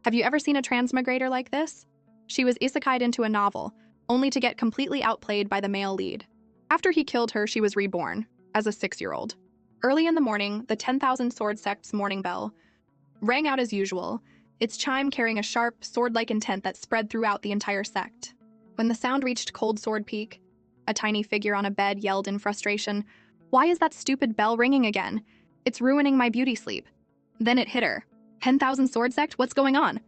Have you ever seen a transmigrator like this? She was isekai'd into a novel, only to get completely outplayed by the male lead. After he killed her, she was reborn, as a 6-year-old. Early in the morning, the 10,000 Sword Sect's morning bell rang out as usual, its chime carrying a sharp, sword-like intent that spread throughout the entire sect. When the sound reached Cold Sword Peak, a tiny figure on a bed yelled in frustration, "Why is that stupid bell ringing again? It's ruining my beauty sleep." Then it hit her. 10,000 Sword Sect? What's going on?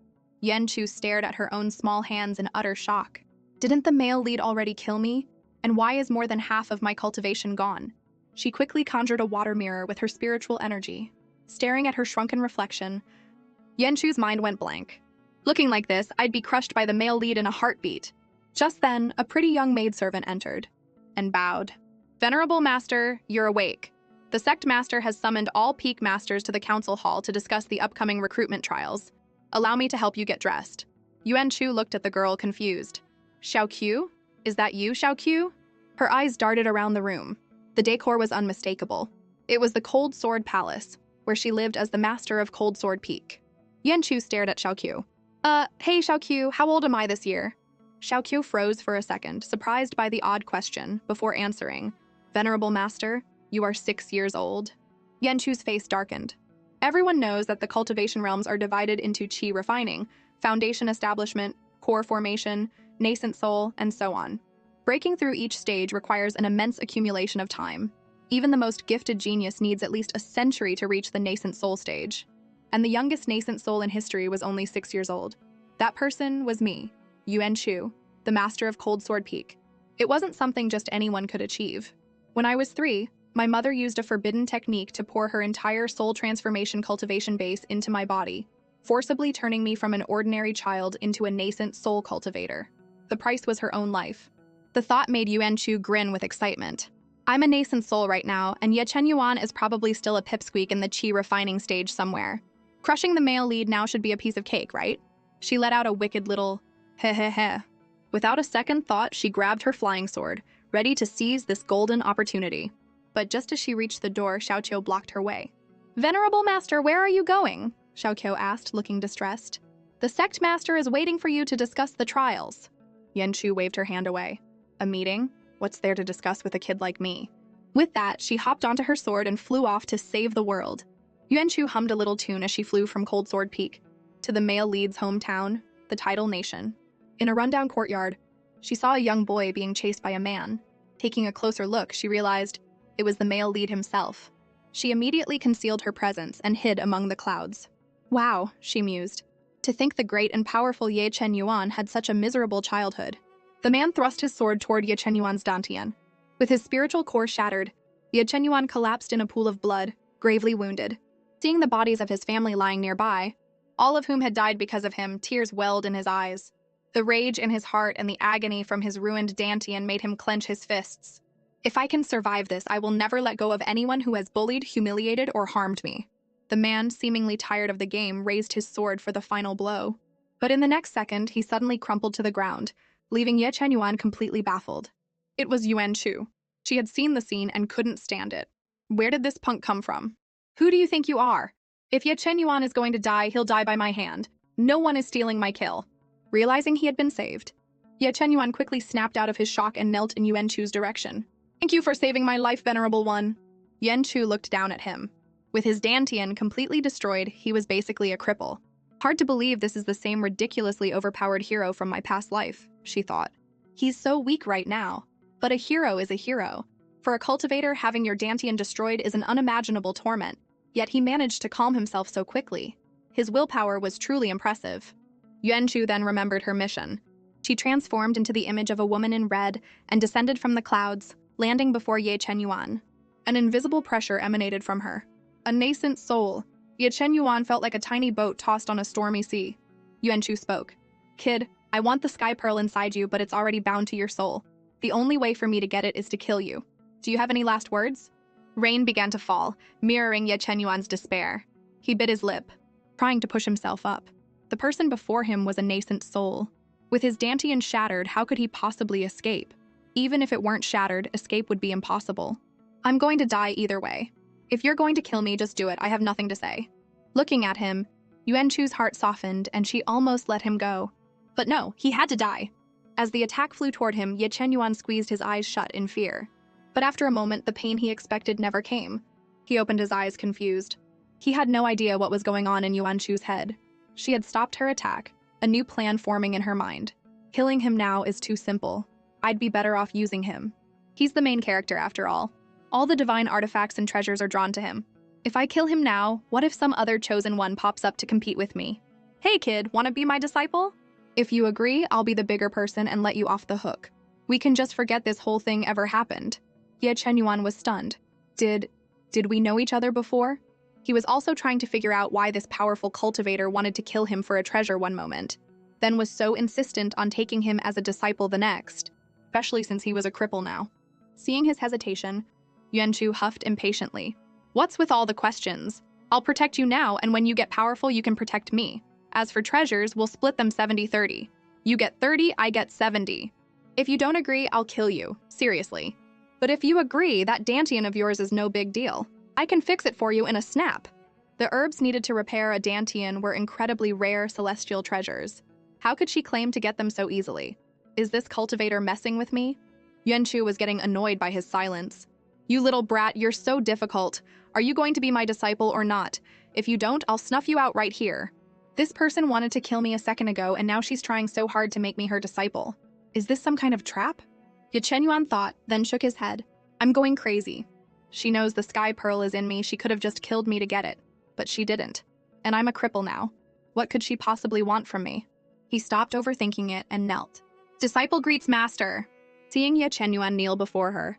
Yenchu stared at her own small hands in utter shock. Didn't the male lead already kill me? And why is more than half of my cultivation gone? She quickly conjured a water mirror with her spiritual energy. Staring at her shrunken reflection, Yenchu's mind went blank. Looking like this, I'd be crushed by the male lead in a heartbeat. Just then, a pretty young maidservant entered and bowed. "Venerable Master, you're awake. The sect master has summoned all peak masters to the council hall to discuss the upcoming recruitment trials. Allow me to help you get dressed." Yuan Chu looked at the girl, confused. "Xiaoqiu? Is that you, Xiaoqiu?" Her eyes darted around the room. The decor was unmistakable. It was the Cold Sword Palace, where she lived as the master of Cold Sword Peak. Yuan Chu stared at Xiaoqiu. Hey Xiaoqiu, how old am I this year?" Xiaoqiu froze for a second, surprised by the odd question, before answering. "Venerable Master, you are 6 years old." Yenchu's face darkened. Everyone knows that the cultivation realms are divided into qi refining, foundation establishment, core formation, nascent soul, and so on. Breaking through each stage requires an immense accumulation of time. Even the most gifted genius needs at least a century to reach the nascent soul stage. And the youngest nascent soul in history was only 6 years old. That person was me, Yuan Chu, the master of Cold Sword Peak. It wasn't something just anyone could achieve. When I was 3, my mother used a forbidden technique to pour her entire soul transformation cultivation base into my body, forcibly turning me from an ordinary child into a nascent soul cultivator. The price was her own life. The thought made Yuan Chu grin with excitement. I'm a nascent soul right now, and Ye Chen Yuan is probably still a pipsqueak in the qi refining stage somewhere. Crushing the male lead now should be a piece of cake, right? She let out a wicked little heh heh heh. Without a second thought, she grabbed her flying sword, ready to seize this golden opportunity. But just as she reached the door, Xiaoqiu blocked her way. "Venerable Master, where are you going?" Xiaoqiu asked, looking distressed. "The sect master is waiting for you to discuss the trials." Yenchu waved her hand away. "A meeting? What's there to discuss with a kid like me?" With that, she hopped onto her sword and flew off to save the world. Yuan-Chu hummed a little tune as she flew from Cold Sword Peak to the male lead's hometown, the Tidal Nation. In a rundown courtyard, she saw a young boy being chased by a man. Taking a closer look, she realized it was the male lead himself. She immediately concealed her presence and hid among the clouds. Wow, she mused. To think the great and powerful Ye Chen Yuan had such a miserable childhood. The man thrust his sword toward Ye Chen Yuan's dantian. With his spiritual core shattered, Ye Chen Yuan collapsed in a pool of blood, gravely wounded. Seeing the bodies of his family lying nearby, all of whom had died because of him, tears welled in his eyes. The rage in his heart and the agony from his ruined dantian made him clench his fists. If I can survive this, I will never let go of anyone who has bullied, humiliated, or harmed me. The man, seemingly tired of the game, raised his sword for the final blow. But in the next second, he suddenly crumpled to the ground, leaving Ye Chen Yuan completely baffled. It was Yuan Chu. She had seen the scene and couldn't stand it. Where did this punk come from? Who do you think you are? If Ye Chen Yuan is going to die, he'll die by my hand. No one is stealing my kill. Realizing he had been saved, Ye Chen Yuan quickly snapped out of his shock and knelt in Yuan Chu's direction. Thank you for saving my life, Venerable One. Yuan Chu looked down at him. With his dantian completely destroyed, he was basically a cripple. Hard to believe this is the same ridiculously overpowered hero from my past life, she thought. He's so weak right now. But a hero is a hero. For a cultivator, having your dantian destroyed is an unimaginable torment, yet he managed to calm himself so quickly. His willpower was truly impressive. Yuan Chu then remembered her mission. She transformed into the image of a woman in red and descended from the clouds, landing before Ye Chen Yuan. An invisible pressure emanated from her. A nascent soul. Ye Chen Yuan felt like a tiny boat tossed on a stormy sea. Yuan Chu spoke. "Kid, I want the sky pearl inside you, but it's already bound to your soul. The only way for me to get it is to kill you. Do you have any last words?" Rain began to fall, mirroring Ye Chen Yuan's despair. He bit his lip, trying to push himself up. The person before him was a nascent soul. With his dantian shattered, how could he possibly escape? Even if it weren't shattered, escape would be impossible. "I'm going to die either way. If you're going to kill me, just do it. I have nothing to say." Looking at him, Yuanchu's heart softened and she almost let him go. But no, he had to die. As the attack flew toward him, Ye Chenyuan squeezed his eyes shut in fear. But after a moment, the pain he expected never came. He opened his eyes, confused. He had no idea what was going on in Yuanchu's head. She had stopped her attack, a new plan forming in her mind. Killing him now is too simple. I'd be better off using him. He's the main character, after all. All the divine artifacts and treasures are drawn to him. If I kill him now, what if some other chosen one pops up to compete with me? Hey kid, wanna be my disciple? If you agree, I'll be the bigger person and let you off the hook. We can just forget this whole thing ever happened. Ye Chenyuan was stunned. Did we know each other before? He was also trying to figure out why this powerful cultivator wanted to kill him for a treasure one moment, then was so insistent on taking him as a disciple the next, especially since he was a cripple now. Seeing his hesitation, Yuanchu huffed impatiently. What's with all the questions? I'll protect you now, and when you get powerful, you can protect me. As for treasures, we'll split them 70-30. You get 30, I get 70. If you don't agree, I'll kill you. Seriously. But if you agree, that dantian of yours is no big deal. I can fix it for you in a snap. The herbs needed to repair a dantian were incredibly rare celestial treasures. How could she claim to get them so easily? Is this cultivator messing with me? Yuanchu was getting annoyed by his silence. You little brat, you're so difficult. Are you going to be my disciple or not? If you don't, I'll snuff you out right here. This person wanted to kill me a second ago, and now she's trying so hard to make me her disciple. Is this some kind of trap? Ye Chenyuan thought, then shook his head. I'm going crazy. She knows the sky pearl is in me. She could have just killed me to get it. But she didn't. And I'm a cripple now. What could she possibly want from me? He stopped overthinking it and knelt. Disciple greets master. Seeing Ye Chenyuan kneel before her,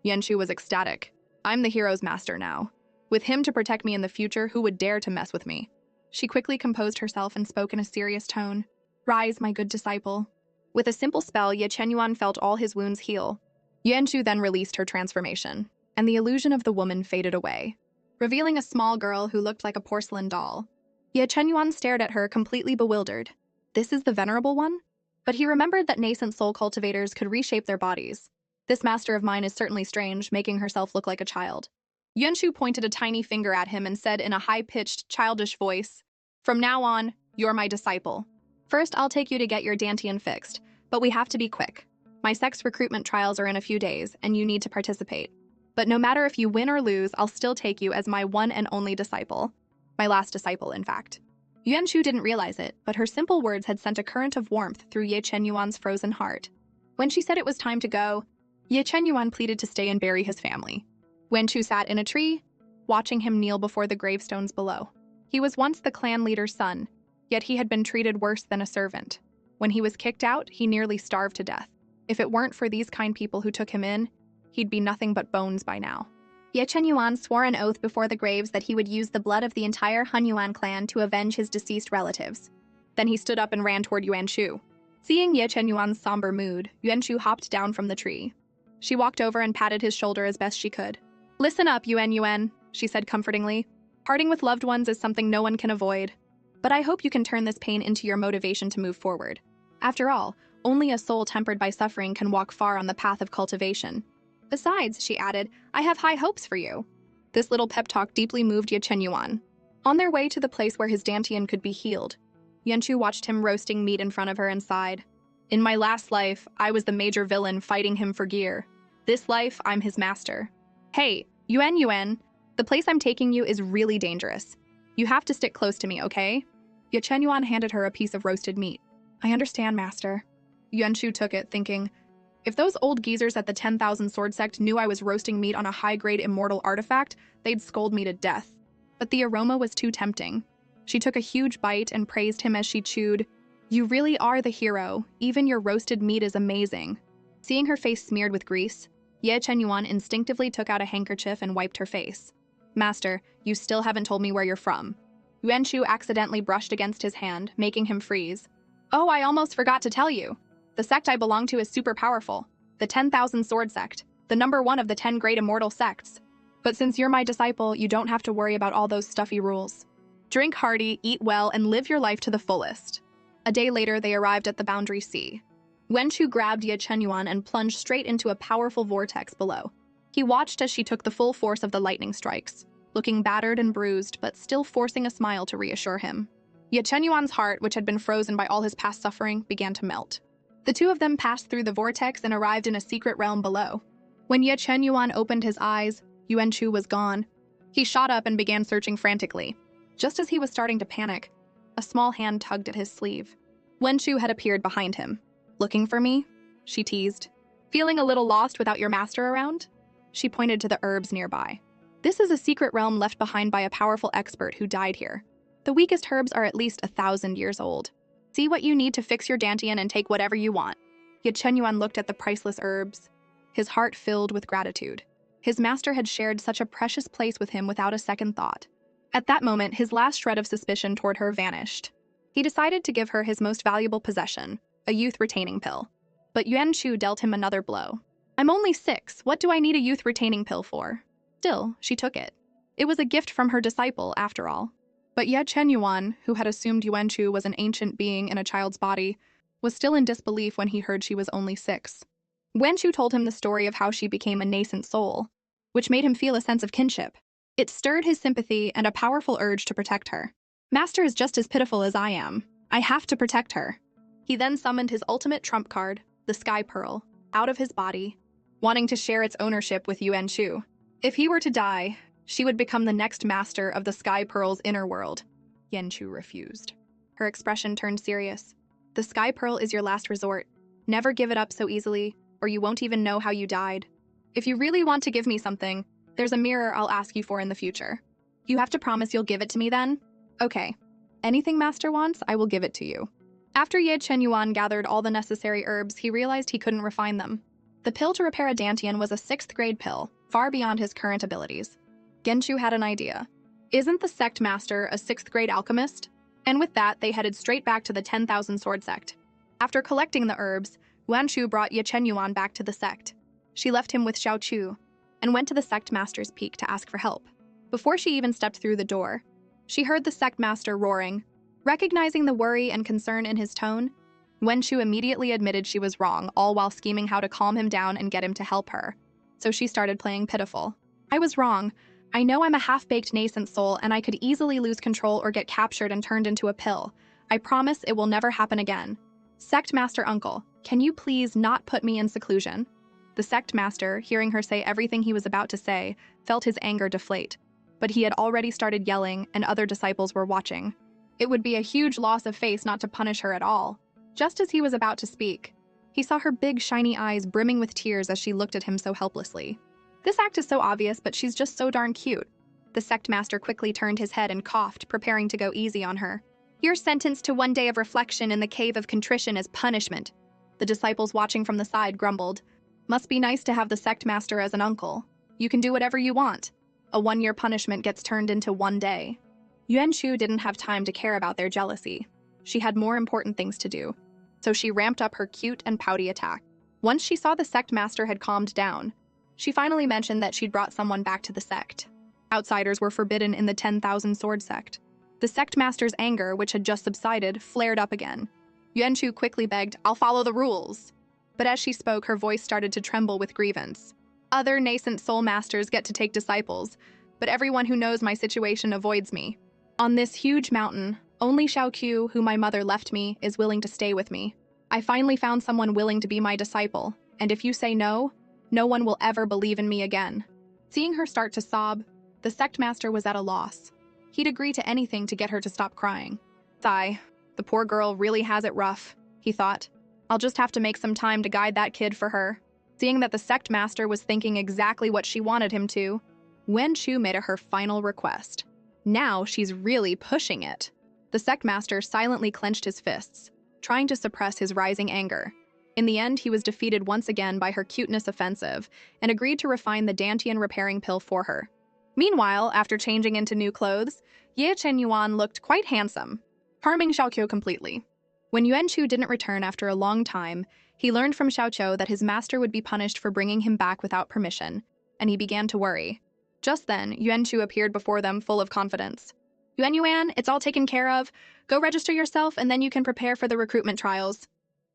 Yuanchu was ecstatic. I'm the hero's master now. With him to protect me in the future, who would dare to mess with me? She quickly composed herself and spoke in a serious tone. Rise, my good disciple. With a simple spell, Ye Chenyuan felt all his wounds heal. Yuanchu then released her transformation, and the illusion of the woman faded away, revealing a small girl who looked like a porcelain doll. Ye Chenyuan stared at her, completely bewildered. This is the Venerable One? But he remembered that nascent soul cultivators could reshape their bodies. This master of mine is certainly strange, making herself look like a child. Yuanchu pointed a tiny finger at him and said in a high-pitched, childish voice, From now on, you're my disciple. First, I'll take you to get your dantian fixed, but we have to be quick. My sex recruitment trials are in a few days, and you need to participate. But no matter if you win or lose, I'll still take you as my one and only disciple. My last disciple, in fact. Yuanchu didn't realize it, but her simple words had sent a current of warmth through Ye Chenyuan's frozen heart. When she said it was time to go, Ye Chenyuan pleaded to stay and bury his family. Yuanchu sat in a tree, watching him kneel before the gravestones below. He was once the clan leader's son, yet he had been treated worse than a servant. When he was kicked out, he nearly starved to death. If it weren't for these kind people who took him in, he'd be nothing but bones by now. Ye Chenyuan swore an oath before the graves that he would use the blood of the entire Hunyuan clan to avenge his deceased relatives. Then he stood up and ran toward Yuanchu. Seeing Ye Chenyuan's somber mood, Yuanchu hopped down from the tree. She walked over and patted his shoulder as best she could. Listen up, Yuan, she said comfortingly. Parting with loved ones is something no one can avoid. But I hope you can turn this pain into your motivation to move forward. After all, only a soul tempered by suffering can walk far on the path of cultivation. Besides, she added, I have high hopes for you. This little pep talk deeply moved Ye Chenyuan. On their way to the place where his dantian could be healed, Yuanchu watched him roasting meat in front of her and sighed. In my last life, I was the major villain fighting him for gear. This life, I'm his master. Hey, Yuan, the place I'm taking you is really dangerous. You have to stick close to me, okay? Ye Chenyuan handed her a piece of roasted meat. I understand, master. Yuanchu took it, thinking, if those old geezers at the 10,000 Sword Sect knew I was roasting meat on a high-grade immortal artifact, they'd scold me to death. But the aroma was too tempting. She took a huge bite and praised him as she chewed. You really are the hero. Even your roasted meat is amazing. Seeing her face smeared with grease, Ye Chenyuan instinctively took out a handkerchief and wiped her face. Master, you still haven't told me where you're from. Yuanchu accidentally brushed against his hand, making him freeze. Oh, I almost forgot to tell you. The sect I belong to is super powerful. The 10,000 Sword Sect, the #1 of the 10 great immortal sects. But since you're my disciple, you don't have to worry about all those stuffy rules. Drink hearty, eat well, and live your life to the fullest. A day later, they arrived at the Boundary Sea. Yuanchu grabbed Ye Chenyuan and plunged straight into a powerful vortex below. He watched as she took the full force of the lightning strikes, looking battered and bruised, but still forcing a smile to reassure him. Ye Chenyuan's heart, which had been frozen by all his past suffering, began to melt. The two of them passed through the vortex and arrived in a secret realm below. When Ye Chenyuan opened his eyes, Yuan Shu was gone. He shot up and began searching frantically. Just as he was starting to panic, a small hand tugged at his sleeve. Wen Shu had appeared behind him. "Looking for me?" she teased. "Feeling a little lost without your master around?" She pointed to the herbs nearby. "This is a secret realm left behind by a powerful expert who died here. The weakest herbs are at least 1,000 years old. See what you need to fix your dantian and take whatever you want." Ye Chenyuan looked at the priceless herbs, his heart filled with gratitude. His master had shared such a precious place with him without a second thought. At that moment, his last shred of suspicion toward her vanished. He decided to give her his most valuable possession, a youth-retaining pill. But Yuan Shu dealt him another blow. "I'm only 6, what do I need a youth-retaining pill for?" Still, she took it. It was a gift from her disciple, after all. But Ye Chenyuan, who had assumed Yuan Shu was an ancient being in a child's body, was still in disbelief when he heard she was only 6. Wen Shu told him the story of how she became a nascent soul, which made him feel a sense of kinship. It stirred his sympathy and a powerful urge to protect her. "Master is just as pitiful as I am. I have to protect her." He then summoned his ultimate trump card, the Sky Pearl, out of his body, wanting to share its ownership with Yuan Shu. If he were to die, she would become the next master of the Sky Pearl's inner world. Yuan Shu refused. Her expression turned serious. "The Sky Pearl is your last resort. Never give it up so easily, or you won't even know how you died. If you really want to give me something, there's a mirror I'll ask you for in the future. You have to promise you'll give it to me then?" "Okay. Anything Master wants, I will give it to you." After Ye Chenyuan gathered all the necessary herbs, he realized he couldn't refine them. The pill to repair a dantian was a 6th-grade pill, far beyond his current abilities. Genshu had an idea. Isn't the sect master a 6th-grade alchemist? And with that, they headed straight back to the 10,000 Sword Sect. After collecting the herbs, Yuan Shu brought Ye Chenyuan back to the sect. She left him with Xiao Chu and went to the sect master's peak to ask for help. Before she even stepped through the door, she heard the sect master roaring. Recognizing the worry and concern in his tone, Wen Shu immediately admitted she was wrong, all while scheming how to calm him down and get him to help her. So she started playing pitiful. "I was wrong. I know I'm a half-baked nascent soul and I could easily lose control or get captured and turned into a pill. I promise it will never happen again. Sect Master Uncle, can you please not put me in seclusion?" The sect master, hearing her say everything he was about to say, felt his anger deflate. But he had already started yelling and other disciples were watching. It would be a huge loss of face not to punish her at all. Just as he was about to speak, he saw her big shiny eyes brimming with tears as she looked at him so helplessly. "This act is so obvious, but she's just so darn cute." The sect master quickly turned his head and coughed, preparing to go easy on her. "You're sentenced to 1 day of reflection in the Cave of Contrition as punishment." The disciples watching from the side grumbled. "Must be nice to have the sect master as an uncle. You can do whatever you want. A 1-year punishment gets turned into 1 day." Yuan Shu didn't have time to care about their jealousy. She had more important things to do, so she ramped up her cute and pouty attack. Once she saw the sect master had calmed down, she finally mentioned that she'd brought someone back to the sect. Outsiders were forbidden in the 10,000 Sword Sect. The sect master's anger, which had just subsided, flared up again. Yuan Shu quickly begged, "I'll follow the rules." But as she spoke, her voice started to tremble with grievance. "Other nascent soul masters get to take disciples, but everyone who knows my situation avoids me. On this huge mountain, only Xiao Qiu, who my mother left me, is willing to stay with me. I finally found someone willing to be my disciple, and if you say no, no one will ever believe in me again." Seeing her start to sob, the sect master was at a loss. He'd agree to anything to get her to stop crying. "Sigh, the poor girl really has it rough," he thought. "I'll just have to make some time to guide that kid for her." Seeing that the sect master was thinking exactly what she wanted him to, Wen Shu made her final request. Now she's really pushing it. The sect master silently clenched his fists, trying to suppress his rising anger. In the end, he was defeated once again by her cuteness offensive and agreed to refine the dantian repairing pill for her. Meanwhile, after changing into new clothes, Ye Chenyuan looked quite handsome, harming Xiaoqiu completely. When Yuan Shu didn't return after a long time, he learned from Xiaoqiu that his master would be punished for bringing him back without permission, and he began to worry. Just then, Yuan Shu appeared before them full of confidence. "Yuan, it's all taken care of. Go register yourself and then you can prepare for the recruitment trials."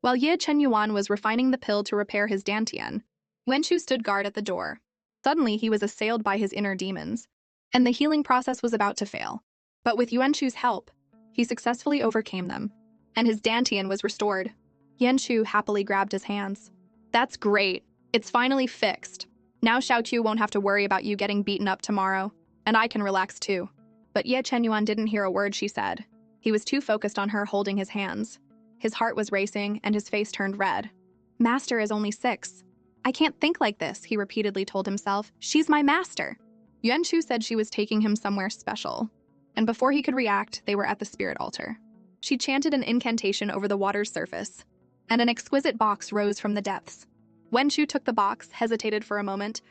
While Ye Chenyuan was refining the pill to repair his dantian, Wen Shu stood guard at the door. Suddenly, he was assailed by his inner demons, and the healing process was about to fail. But with Yuan Shu's help, He successfully overcame them, and his dantian was restored. Yuan-Shu happily grabbed his hands. That's great. It's finally fixed. Now Xiaoqiu won't have to worry about you getting beaten up tomorrow, and I can relax too. But Ye Chenyuan didn't hear a word she said. He was too focused on her holding his hands. His heart was racing, and his face turned red. Master is only 6. I can't think like this, he repeatedly told himself. She's my master. Yuan-Shu said she was taking him somewhere special. And before he could react, they were at the spirit altar. She chanted an incantation over the water's surface, and an exquisite box rose from the depths. Wen-Shu took the box, hesitated for a moment,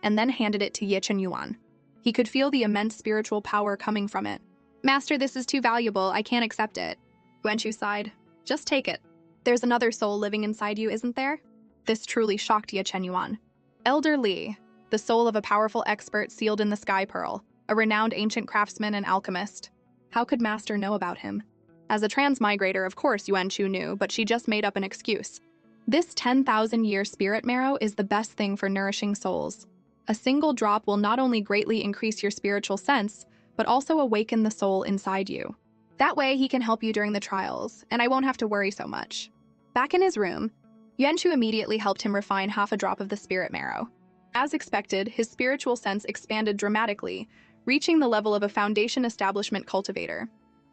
and then handed it to Ye Chenyuan. He could feel the immense spiritual power coming from it. Master, this is too valuable. I can't accept it. Wen-Shu sighed. Just take it. There's another soul living inside you, isn't there? This truly shocked Ye Chenyuan. Elder Li, the soul of a powerful expert sealed in the Sky Pearl, a renowned ancient craftsman and alchemist. How could Master know about him? As a transmigrator, of course, Yuan-Shu knew, but she just made up an excuse. This 10,000-year spirit marrow is the best thing for nourishing souls. A single drop will not only greatly increase your spiritual sense, but also awaken the soul inside you. That way, he can help you during the trials, and I won't have to worry so much. Back in his room, Yuan-Shu immediately helped him refine half a drop of the spirit marrow. As expected, his spiritual sense expanded dramatically, reaching the level of a foundation establishment cultivator.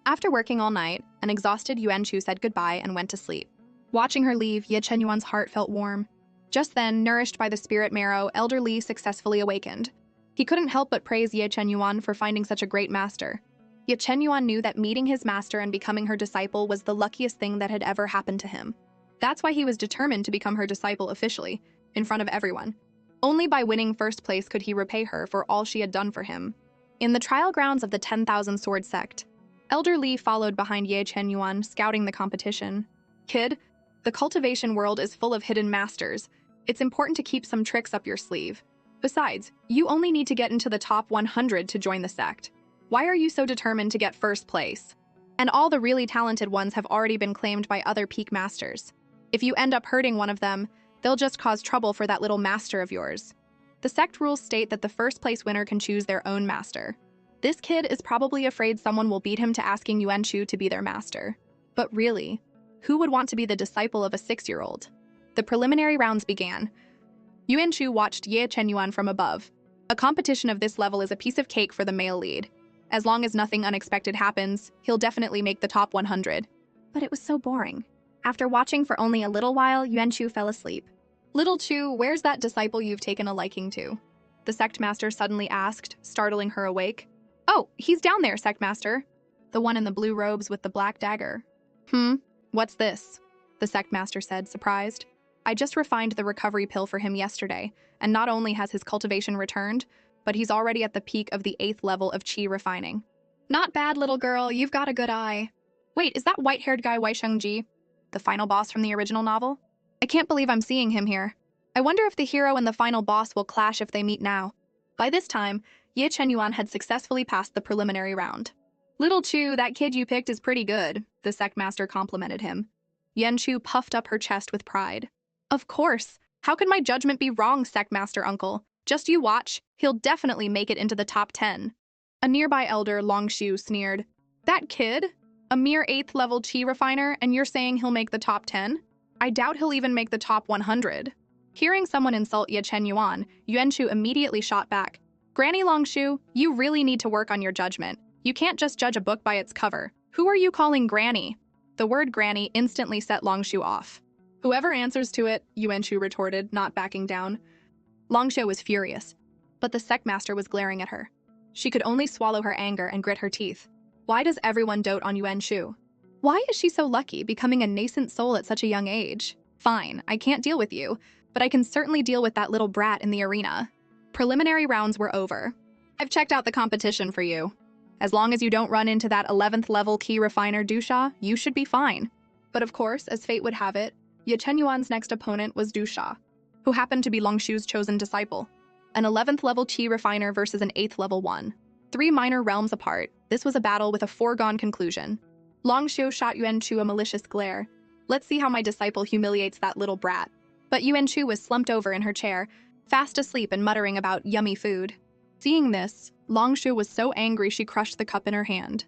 After working all night, an exhausted Yuan-Shu said goodbye and went to sleep. Watching her leave, Ye Chenyuan's heart felt warm. Just then, nourished by the spirit marrow, Elder Li successfully awakened. He couldn't help but praise Ye Chenyuan for finding such a great master. Ye Chenyuan knew that meeting his master and becoming her disciple was the luckiest thing that had ever happened to him. That's why he was determined to become her disciple officially, in front of everyone. Only by winning first place could he repay her for all she had done for him. In the trial grounds of the 10,000 Sword Sect, Elder Li followed behind Ye Chenyuan, scouting the competition. Kid, the cultivation world is full of hidden masters. It's important to keep some tricks up your sleeve. Besides, you only need to get into the top 100 to join the sect. Why are you so determined to get first place? And all the really talented ones have already been claimed by other peak masters. If you end up hurting one of them, they'll just cause trouble for that little master of yours. The sect rules state that the first place winner can choose their own master. This kid is probably afraid someone will beat him to asking Yuan-Shu to be their master. But really, who would want to be the disciple of a 6-year-old? The preliminary rounds began. Yuan-Shu watched Ye Chenyuan from above. A competition of this level is a piece of cake for the male lead. As long as nothing unexpected happens, he'll definitely make the top 100. But it was so boring. After watching for only a little while, Yuan-Shu fell asleep. Little Chu, where's that disciple you've taken a liking to? The sect master suddenly asked, startling her awake. Oh, he's down there, sect master. The one in the blue robes with the black dagger. What's this? The sect master said, surprised. I just refined the recovery pill for him yesterday, and not only has his cultivation returned, but he's already at the peak of the 8th level of qi refining. Not bad, little girl, you've got a good eye. Wait, is that white-haired guy Wei Shengji, the final boss from the original novel? I can't believe I'm seeing him here. I wonder if the hero and the final boss will clash if they meet now. By this time, Ye Chenyuan had successfully passed the preliminary round. Little Chu, that kid you picked is pretty good, the sect master complimented him. Yuan-Shu puffed up her chest with pride. Of course. How could my judgment be wrong, sect master uncle? Just you watch. He'll definitely make it into the top 10. A nearby elder, Longshu, sneered. That kid? A mere 8th level qi refiner, and you're saying he'll make the top 10? I doubt he'll even make the top 100. Hearing someone insult Ye Chenyuan, Yuan-Shu immediately shot back. Granny Longshu, you really need to work on your judgment. You can't just judge a book by its cover. Who are you calling Granny? The word Granny instantly set Longshu off. Whoever answers to it, Yuan-Shu retorted, not backing down. Longshu was furious, but the sect master was glaring at her. She could only swallow her anger and grit her teeth. Why does everyone dote on Yuan-Shu? Why is she so lucky, becoming a nascent soul at such a young age? Fine, I can't deal with you, but I can certainly deal with that little brat in the arena. Preliminary rounds were over. I've checked out the competition for you. As long as you don't run into that 11th level qi refiner Dusha, you should be fine. But of course, as fate would have it, Ye Chenyuan's next opponent was Dusha, who happened to be Longshu's chosen disciple. An 11th level qi refiner versus an 8th level one. 3 minor realms apart, this was a battle with a foregone conclusion. Longshu shot Yuan-Shu a malicious glare. Let's see how my disciple humiliates that little brat. But Yuan-Shu was slumped over in her chair, fast asleep and muttering about yummy food. Seeing this, Longshu was so angry she crushed the cup in her hand.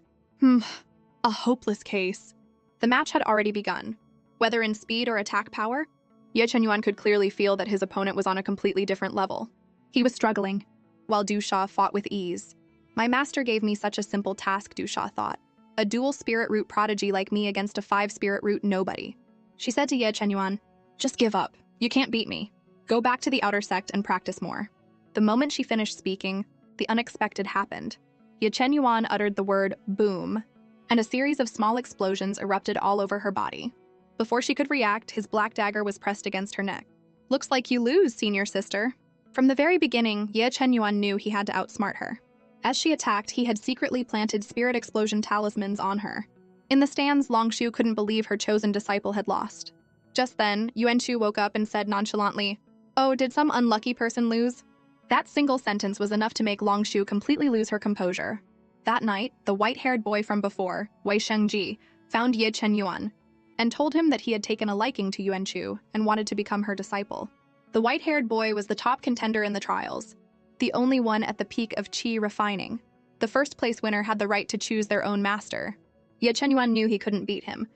A hopeless case. The match had already begun. Whether in speed or attack power, Ye Chenyuan could clearly feel that his opponent was on a completely different level. He was struggling, while Du Sha fought with ease. My master gave me such a simple task, Du Sha thought. A dual spirit root prodigy like me against a 5 spirit root nobody. She said to Ye Chenyuan, "Just give up. You can't beat me. Go back to the outer sect and practice more." The moment she finished speaking, the unexpected happened. Ye Chenyuan uttered the word boom, and a series of small explosions erupted all over her body. Before she could react, his black dagger was pressed against her neck. "Looks like you lose, senior sister." From the very beginning, Ye Chenyuan knew he had to outsmart her. As she attacked, he had secretly planted spirit explosion talismans on her. In the stands, Longshu couldn't believe her chosen disciple had lost. Just then, Yuan-Shu woke up and said nonchalantly, "Oh, did some unlucky person lose?" That single sentence was enough to make Longshu completely lose her composure. That night, the white-haired boy from before, Wei Shengji, found Ye Chenyuan and told him that he had taken a liking to Yuan-Shu and wanted to become her disciple. The white-haired boy was the top contender in the trials, the only one at the peak of qi refining. The first-place winner had the right to choose their own master. Ye Chenyuan knew he couldn't beat him,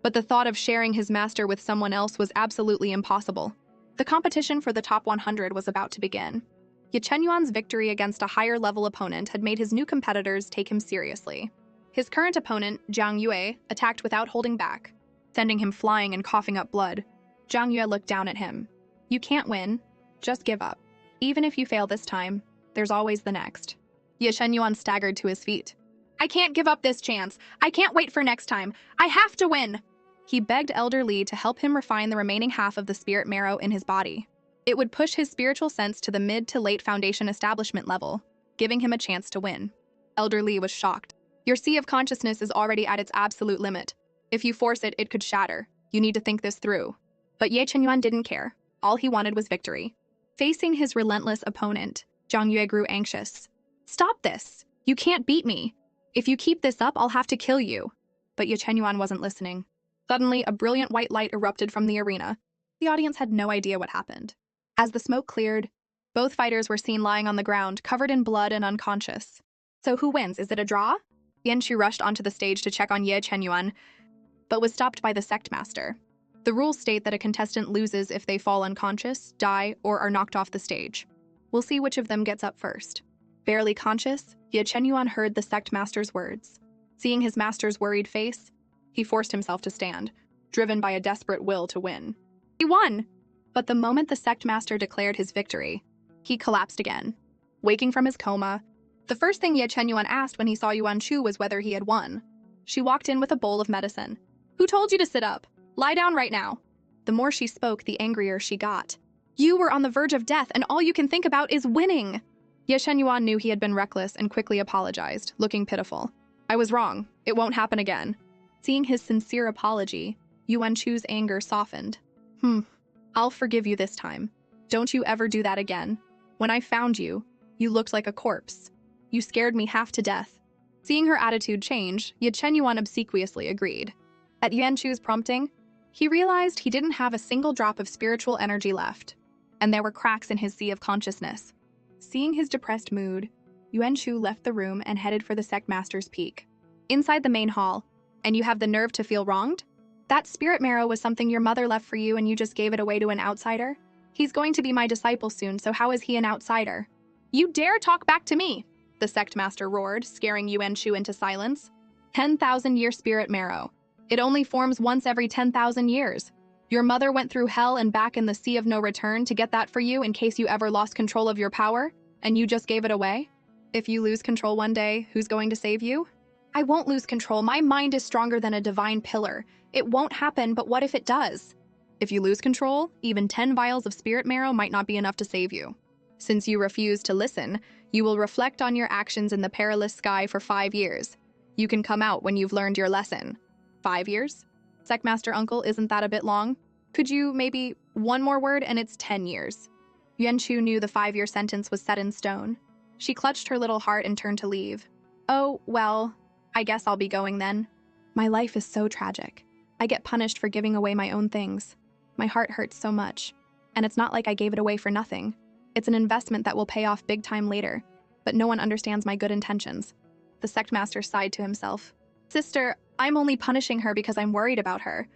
but the thought of sharing his master with someone else was absolutely impossible. The competition for the top 100 was about to begin. Ye Chenyuan's victory against a higher-level opponent had made his new competitors take him seriously. His current opponent, Zhang Yue, attacked without holding back, sending him flying and coughing up blood. Zhang Yue looked down at him. "You can't win. Just give up. Even if you fail this time, there's always the next." Ye Chenyuan staggered to his feet. "I can't give up this chance. I can't wait for next time. I have to win!" He begged Elder Li to help him refine the remaining half of the spirit marrow in his body. It would push his spiritual sense to the mid to late foundation establishment level, giving him a chance to win. Elder Li was shocked. "Your sea of consciousness is already at its absolute limit. If you force it, it could shatter. You need to think this through." But Ye Chenyuan didn't care. All he wanted was victory. Facing his relentless opponent, Zhang Yue grew anxious. "Stop this! You can't beat me! If you keep this up, I'll have to kill you." But Ye Chenyuan wasn't listening. Suddenly, a brilliant white light erupted from the arena. The audience had no idea what happened. As the smoke cleared, both fighters were seen lying on the ground, covered in blood and unconscious. So who wins? Is it a draw? Yuan-Shu rushed onto the stage to check on Ye Chenyuan, but was stopped by the sect master. The rules state that a contestant loses if they fall unconscious, die, or are knocked off the stage. We'll see which of them gets up first. Barely conscious, Ye Chenyuan heard the sect master's words. Seeing his master's worried face, he forced himself to stand, driven by a desperate will to win. He won! But the moment the sect master declared his victory, he collapsed again. Waking from his coma, the first thing Ye Chenyuan asked when he saw Yuan-Shu was whether he had won. She walked in with a bowl of medicine. "Who told you to sit up? Lie down right now." The more she spoke, the angrier she got. "You were on the verge of death, and all you can think about is winning." Ye Chenyuan knew he had been reckless and quickly apologized, looking pitiful. "I was wrong. It won't happen again." Seeing his sincere apology, Yuan-Shu's anger softened. "I'll forgive you this time. Don't you ever do that again. When I found you, you looked like a corpse. You scared me half to death." Seeing her attitude change, Ye Chenyuan obsequiously agreed. At Yuan-Shu's prompting, he realized he didn't have a single drop of spiritual energy left, and there were cracks in his sea of consciousness. Seeing his depressed mood, Yuan-Shu left the room and headed for the sect master's peak. Inside the main hall, "And you have the nerve to feel wronged? That spirit marrow was something your mother left for you and you just gave it away to an outsider? He's going to be my disciple soon, so how is he an outsider?" "You dare talk back to me!" the sect master roared, scaring Yuan-Shu into silence. 10,000-year spirit marrow. It only forms once every 10,000 years. Your mother went through hell and back in the sea of no return to get that for you in case you ever lost control of your power, and you just gave it away? If you lose control one day, who's going to save you? "I won't lose control. My mind is stronger than a divine pillar. It won't happen, but what if it does?" "If you lose control, even 10 vials of spirit marrow might not be enough to save you. Since you refuse to listen, you will reflect on your actions in the perilous sky for 5 years. You can come out when you've learned your lesson." 5 years? Sectmaster Uncle, isn't that a bit long? Could you maybe one more word and it's 10 years? Yuan-Shu knew the 5-year sentence was set in stone. She clutched her little heart and turned to leave. "Oh, well, I guess I'll be going then. My life is so tragic. I get punished for giving away my own things. My heart hurts so much. And it's not like I gave it away for nothing. It's an investment that will pay off big time later. But no one understands my good intentions." The sect master sighed to himself. "Sister, I'm only punishing her because I'm worried about her.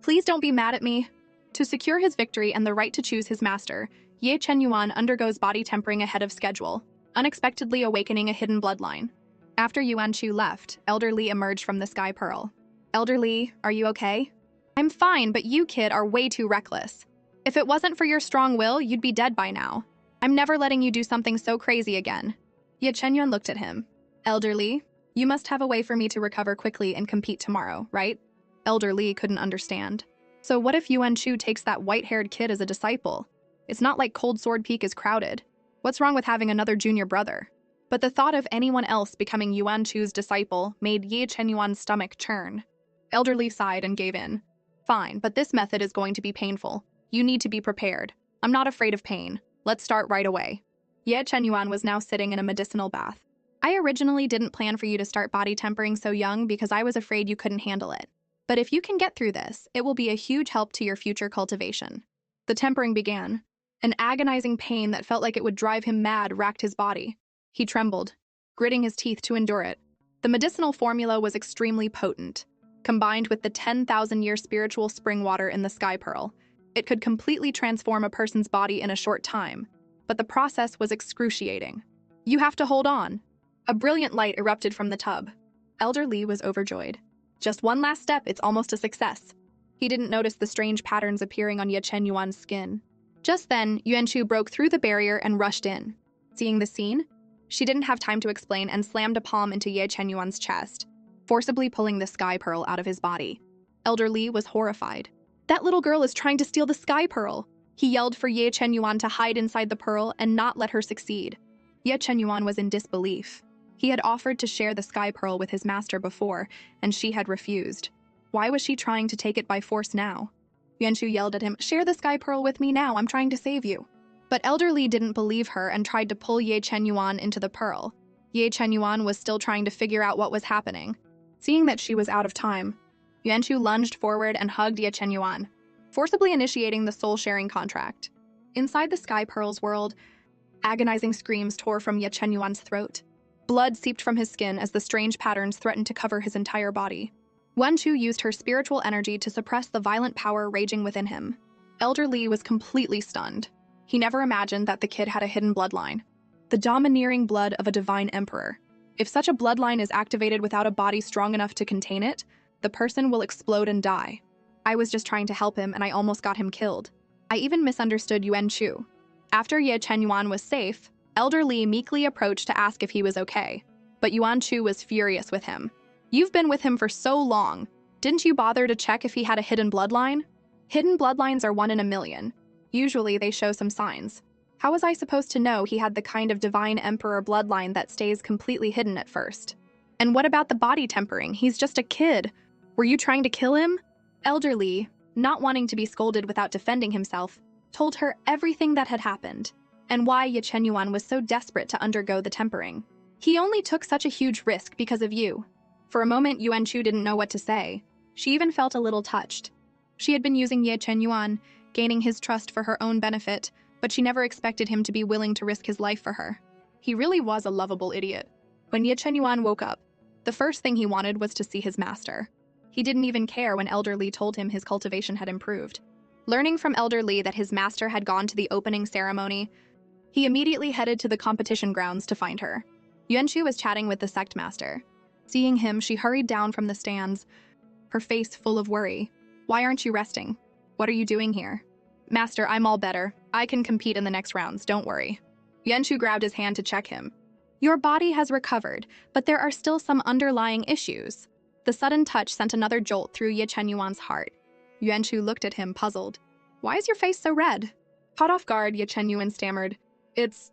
Please don't be mad at me. To secure his victory and the right to choose his master, Ye Chenyuan undergoes body tempering ahead of schedule, unexpectedly awakening a hidden bloodline. After Yuan Chu left, Elder Li emerged from the Sky Pearl. Elder Li, are you okay? I'm fine, but you, kid, are way too reckless. If it wasn't for your strong will, you'd be dead by now. I'm never letting you do something so crazy again. Ye Chenyuan looked at him. Elder Li, you must have a way for me to recover quickly and compete tomorrow, right? Elder Li couldn't understand. So what if Yuan Chu takes that white-haired kid as a disciple? It's not like Cold Sword Peak is crowded. What's wrong with having another junior brother? But the thought of anyone else becoming Yuan Chu's disciple made Ye Chenyuan's stomach churn. Elder Li sighed and gave in. Fine, but this method is going to be painful. You need to be prepared. I'm not afraid of pain. Let's start right away. Ye Chenyuan was now sitting in a medicinal bath. I originally didn't plan for you to start body tempering so young because I was afraid you couldn't handle it. But if you can get through this, it will be a huge help to your future cultivation. The tempering began. An agonizing pain that felt like it would drive him mad racked his body. He trembled, gritting his teeth to endure it. The medicinal formula was extremely potent. Combined with the 10,000-year spiritual spring water in the Sky Pearl, it could completely transform a person's body in a short time. But the process was excruciating. You have to hold on. A brilliant light erupted from the tub. Elder Li was overjoyed. Just one last step, it's almost a success. He didn't notice the strange patterns appearing on Ye Chenyuan's skin. Just then, Yuan Chu broke through the barrier and rushed in. Seeing the scene, she didn't have time to explain and slammed a palm into Ye Chenyuan's chest, forcibly pulling the Sky Pearl out of his body. Elder Li was horrified. That little girl is trying to steal the Sky Pearl. He yelled for Ye Chenyuan to hide inside the pearl and not let her succeed. Ye Chenyuan was in disbelief. He had offered to share the Sky Pearl with his master before, and she had refused. Why was she trying to take it by force now? Yuan Chu yelled at him, "Share the Sky Pearl with me now, I'm trying to save you." But Elder Li didn't believe her and tried to pull Ye Chenyuan into the pearl. Ye Chenyuan was still trying to figure out what was happening. Seeing that she was out of time, Yuan Chu lunged forward and hugged Ye Chenyuan, forcibly initiating the soul-sharing contract. Inside the Sky Pearl's world, agonizing screams tore from Ye Chenyuan's throat. Blood seeped from his skin as the strange patterns threatened to cover his entire body. Yuan Chu used her spiritual energy to suppress the violent power raging within him. Elder Li was completely stunned. He never imagined that the kid had a hidden bloodline. The domineering blood of a divine emperor. If such a bloodline is activated without a body strong enough to contain it, the person will explode and die. I was just trying to help him and I almost got him killed. I even misunderstood Yuan Chu. After Ye Chenyuan was safe, Elder Li meekly approached to ask if he was okay. But Yuan Chu was furious with him. You've been with him for so long. Didn't you bother to check if he had a hidden bloodline? Hidden bloodlines are 1 in a million. Usually they show some signs. How was I supposed to know he had the kind of divine emperor bloodline that stays completely hidden at first? And what about the body tempering? He's just a kid. Were you trying to kill him? Elder Li, not wanting to be scolded without defending himself, told her everything that had happened, and why Ye Chenyuan was so desperate to undergo the tempering. He only took such a huge risk because of you. For a moment, Yuan Chu didn't know what to say. She even felt a little touched. She had been using Ye Chenyuan, gaining his trust for her own benefit, but she never expected him to be willing to risk his life for her. He really was a lovable idiot. When Ye Chenyuan woke up, the first thing he wanted was to see his master. He didn't even care when Elder Li told him his cultivation had improved. Learning from Elder Li that his master had gone to the opening ceremony, he immediately headed to the competition grounds to find her. Yuan Chu was chatting with the sect master. Seeing him, she hurried down from the stands, her face full of worry. Why aren't you resting? What are you doing here? Master, I'm all better. I can compete in the next rounds, don't worry. Yuan Chu grabbed his hand to check him. Your body has recovered, but there are still some underlying issues. The sudden touch sent another jolt through Ye Chenyuan's heart. Yuan Chu looked at him, puzzled. Why is your face so red? Caught off guard, Ye Chenyuan stammered. It's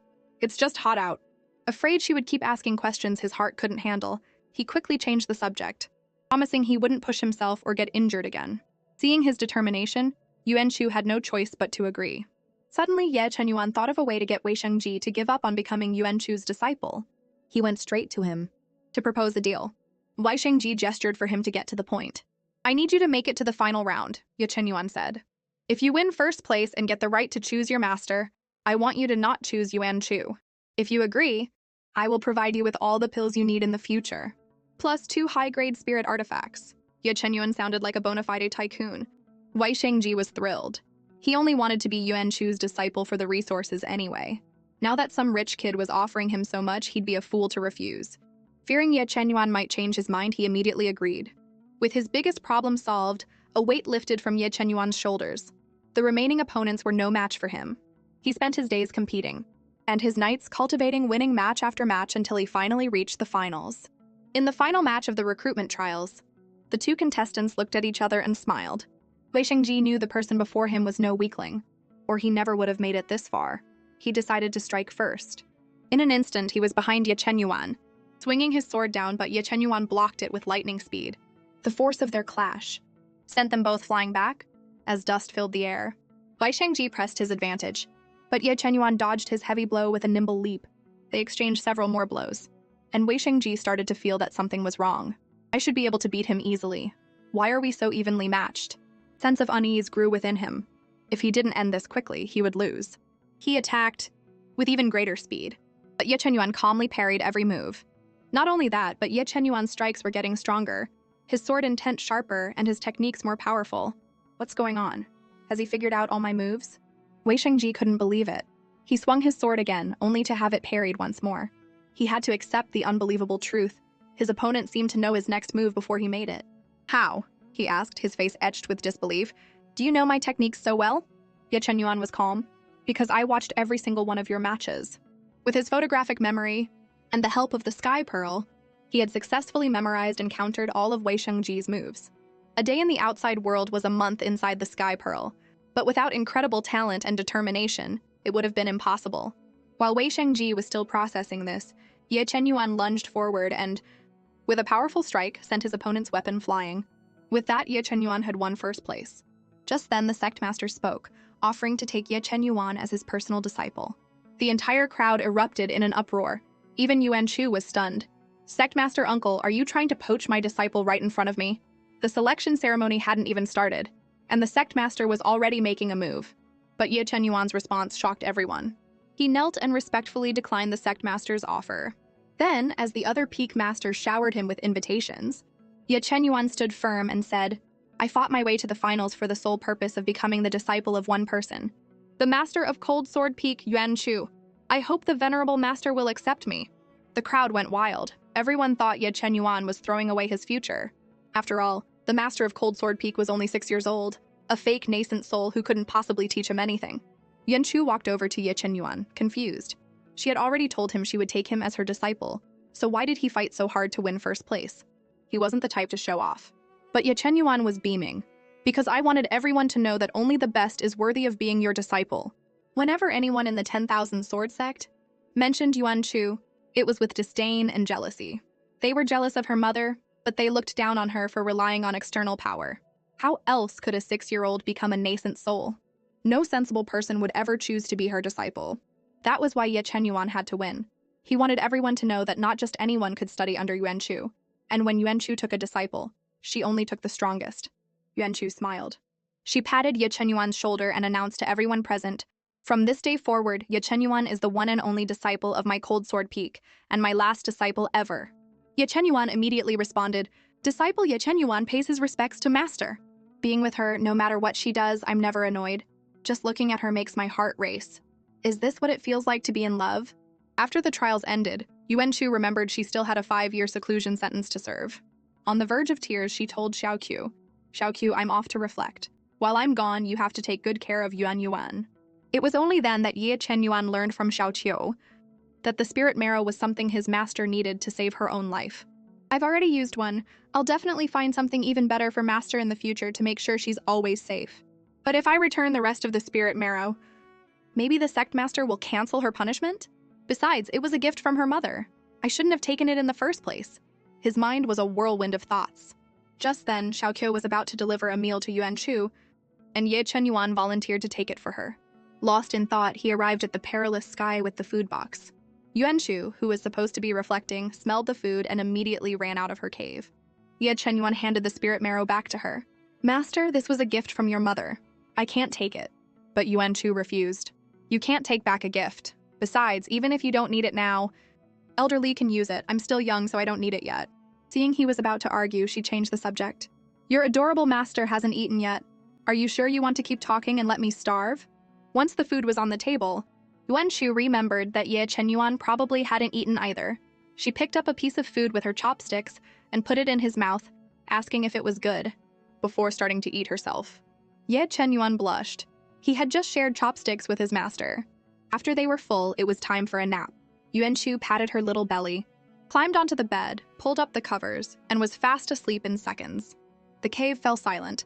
just hot out. Afraid she would keep asking questions his heart couldn't handle, he quickly changed the subject, promising he wouldn't push himself or get injured again. Seeing his determination, Yuan Chu had no choice but to agree. Suddenly, Ye Chenyuan thought of a way to get Wei Shengji to give up on becoming Yuan Chu's disciple. He went straight to him to propose a deal. Wei Shengji gestured for him to get to the point. I need you to make it to the final round, Ye Chenyuan said. If you win first place and get the right to choose your master, I want you to not choose Yuan Chu. If you agree, I will provide you with all the pills you need in the future. plus 2 high-grade spirit artifacts. Ye Chenyuan sounded like a bona fide tycoon. Wei Shengji was thrilled. He only wanted to be Yuan Chu's disciple for the resources anyway. Now that some rich kid was offering him so much, he'd be a fool to refuse. Fearing Ye Chenyuan might change his mind, he immediately agreed. With his biggest problem solved, a weight lifted from Ye Chenyuan's shoulders. The remaining opponents were no match for him. He spent his days competing, and his nights cultivating winning match after match until he finally reached the finals. In the final match of the recruitment trials, the two contestants looked at each other and smiled. Wei Shengji knew the person before him was no weakling, or he never would have made it this far. He decided to strike first. In an instant, he was behind Ye Chenyuan, swinging his sword down, but Ye Chenyuan blocked it with lightning speed. The force of their clash sent them both flying back as dust filled the air. Wei Shengji pressed his advantage, but Ye Chenyuan dodged his heavy blow with a nimble leap. They exchanged several more blows, and Wei Shengji started to feel that something was wrong. I should be able to beat him easily. Why are we so evenly matched? Sense of unease grew within him. If he didn't end this quickly, he would lose. He attacked with even greater speed, but Ye Chenyuan calmly parried every move. Not only that, but Ye Chenyuan's strikes were getting stronger, his sword intent sharper, and his techniques more powerful. What's going on? Has he figured out all my moves? Wei Shengji couldn't believe it. He swung his sword again, only to have it parried once more. He had to accept the unbelievable truth. His opponent seemed to know his next move before he made it. How? He asked, his face etched with disbelief. Do you know my techniques so well? Ye Chenyuan was calm. Because I watched every single one of your matches. With his photographic memory and the help of the Sky Pearl, he had successfully memorized and countered all of Wei Shengji's moves. A day in the outside world was a month inside the Sky Pearl, but without incredible talent and determination, it would have been impossible. While Wei Shengji was still processing this, Ye Chenyuan lunged forward and, with a powerful strike, sent his opponent's weapon flying. With that, Ye Chenyuan had won first place. Just then, the sect master spoke, offering to take Ye Chenyuan as his personal disciple. The entire crowd erupted in an uproar. Even Yuan Chu was stunned. Sect master uncle, are you trying to poach my disciple right in front of me? The selection ceremony hadn't even started, and the sect master was already making a move. But Ye Chenyuan's response shocked everyone. He knelt and respectfully declined the sect master's offer. Then, as the other peak masters showered him with invitations, Ye Chenyuan stood firm and said, I fought my way to the finals for the sole purpose of becoming the disciple of one person, the master of Cold Sword Peak, Yuan Chu. I hope the venerable master will accept me. The crowd went wild. Everyone thought Ye Chenyuan was throwing away his future. After all, the master of Cold Sword Peak was only 6 years old, a fake nascent soul who couldn't possibly teach him anything. Yuan Chu walked over to Ye Chenyuan, confused. She had already told him she would take him as her disciple, so why did he fight so hard to win first place? He wasn't the type to show off. But Ye Chenyuan was beaming, because I wanted everyone to know that only the best is worthy of being your disciple. Whenever anyone in the 10,000 Sword Sect mentioned Yuan Chu, it was with disdain and jealousy. They were jealous of her mother, but they looked down on her for relying on external power. How else could a 6-year-old become a nascent soul? No sensible person would ever choose to be her disciple. That was why Ye Chenyuan had to win. He wanted everyone to know that not just anyone could study under Yuan Chu, and when Yuan Chu took a disciple, she only took the strongest. Yuan Chu smiled. She patted Ye Chenyuan's shoulder and announced to everyone present, from this day forward, Ye Chenyuan is the one and only disciple of my Cold Sword Peak, and my last disciple ever. Ye Chenyuan immediately responded, Disciple Ye Chenyuan pays his respects to master. Being with her, no matter what she does, I'm never annoyed. Just looking at her makes my heart race. Is this what it feels like to be in love? After the trials ended, Yuan Chu remembered she still had a 5-year seclusion sentence to serve. On the verge of tears, she told Xiaoqiu, Xiaoqiu, I'm off to reflect. While I'm gone, you have to take good care of Yuan Yuan. It was only then that Ye Chenyuan learned from Xiaoqiu that the spirit marrow was something his master needed to save her own life. I've already used one. I'll definitely find something even better for master in the future to make sure she's always safe. But if I return the rest of the spirit marrow, maybe the sect master will cancel her punishment? Besides, it was a gift from her mother. I shouldn't have taken it in the first place. His mind was a whirlwind of thoughts. Just then, Xiaoqiu was about to deliver a meal to Yuan Chu, and Ye Chenyuan volunteered to take it for her. Lost in thought, he arrived at the perilous sky with the food box. Yuan Chu, who was supposed to be reflecting, smelled the food and immediately ran out of her cave. Ye Chenyuan handed the spirit marrow back to her. Master, this was a gift from your mother. I can't take it. But Yuan Chu refused. You can't take back a gift. Besides, even if you don't need it now, Elder Li can use it. I'm still young, so I don't need it yet. Seeing he was about to argue, she changed the subject. Your adorable master hasn't eaten yet. Are you sure you want to keep talking and let me starve? Once the food was on the table, Yuan Shu remembered that Ye Chenyuan probably hadn't eaten either. She picked up a piece of food with her chopsticks and put it in his mouth, asking if it was good, before starting to eat herself. Ye Chenyuan blushed. He had just shared chopsticks with his master. After they were full, it was time for a nap. Yuan Shu patted her little belly, climbed onto the bed, pulled up the covers, and was fast asleep in seconds. The cave fell silent,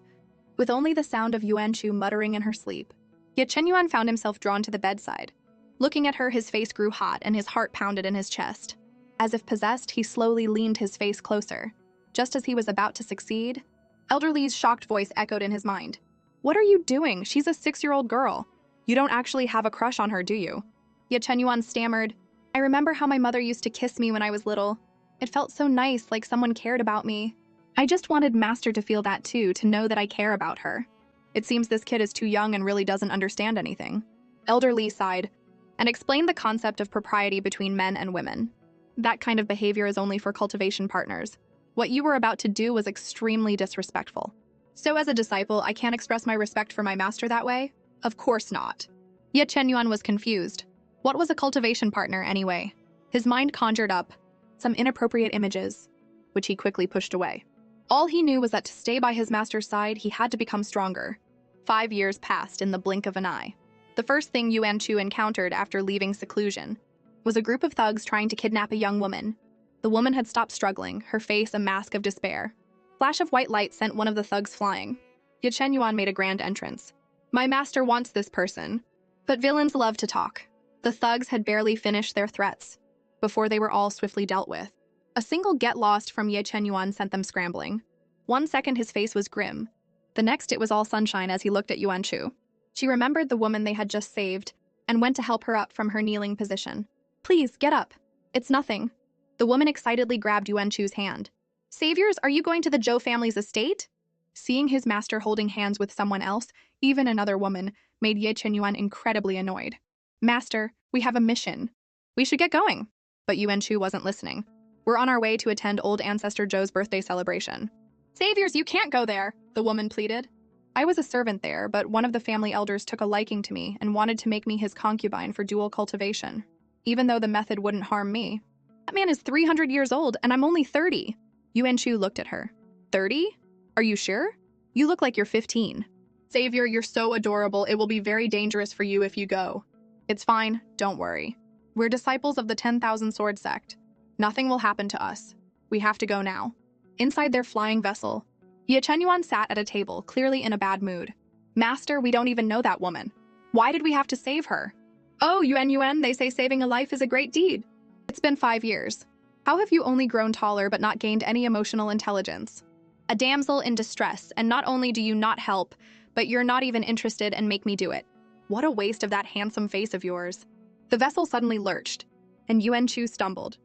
with only the sound of Yuan Shu muttering in her sleep. Yet Chenyuan found himself drawn to the bedside. Looking at her, his face grew hot and his heart pounded in his chest. As if possessed, he slowly leaned his face closer. Just as he was about to succeed, Elder Li's shocked voice echoed in his mind. What are you doing? She's a 6-year-old girl. You don't actually have a crush on her, do you? Yet Chenyuan stammered, I remember how my mother used to kiss me when I was little. It felt so nice, like someone cared about me. I just wanted Master to feel that too, to know that I care about her. It seems this kid is too young and really doesn't understand anything. Elder Li sighed and explained the concept of propriety between men and women. That kind of behavior is only for cultivation partners. What you were about to do was extremely disrespectful. So as a disciple, I can't express my respect for my master that way? Of course not. Yet Chenyuan was confused. What was a cultivation partner anyway? His mind conjured up some inappropriate images, which he quickly pushed away. All he knew was that to stay by his master's side, he had to become stronger. 5 years passed in the blink of an eye. The first thing Yuan Shu encountered after leaving seclusion was a group of thugs trying to kidnap a young woman. The woman had stopped struggling, her face a mask of despair. Flash of white light sent one of the thugs flying. Yet Chenyuan made a grand entrance. My master wants this person. But villains love to talk. The thugs had barely finished their threats before they were all swiftly dealt with. A single get lost from Ye Chenyuan sent them scrambling. 1 second his face was grim. The next it was all sunshine as he looked at Yuan Shu. She remembered the woman they had just saved and went to help her up from her kneeling position. Please, get up. It's nothing. The woman excitedly grabbed Yuan Shu's hand. Saviors, are you going to the Zhou family's estate? Seeing his master holding hands with someone else, even another woman, made Ye Chenyuan incredibly annoyed. Master, we have a mission. We should get going. But Yuan Shu wasn't listening. We're on our way to attend old ancestor Zhou's birthday celebration. Saviors, you can't go there, the woman pleaded. I was a servant there, but one of the family elders took a liking to me and wanted to make me his concubine for dual cultivation, even though the method wouldn't harm me. That man is 300 years old, and I'm only 30. Yuan Shu looked at her. 30? Are you sure? You look like you're 15. Savior, you're so adorable, it will be very dangerous for you if you go. It's fine, don't worry. We're disciples of the 10,000 Sword Sect. Nothing will happen to us. We have to go now. Inside their flying vessel, Ye Chenyuan sat at a table, clearly in a bad mood. Master, we don't even know that woman. Why did we have to save her? Oh, Yuan, they say saving a life is a great deed. It's been 5 years. How have you only grown taller but not gained any emotional intelligence? A damsel in distress, and not only do you not help, but you're not even interested and make me do it. What a waste of that handsome face of yours. The vessel suddenly lurched, and Yuan Shu stumbled.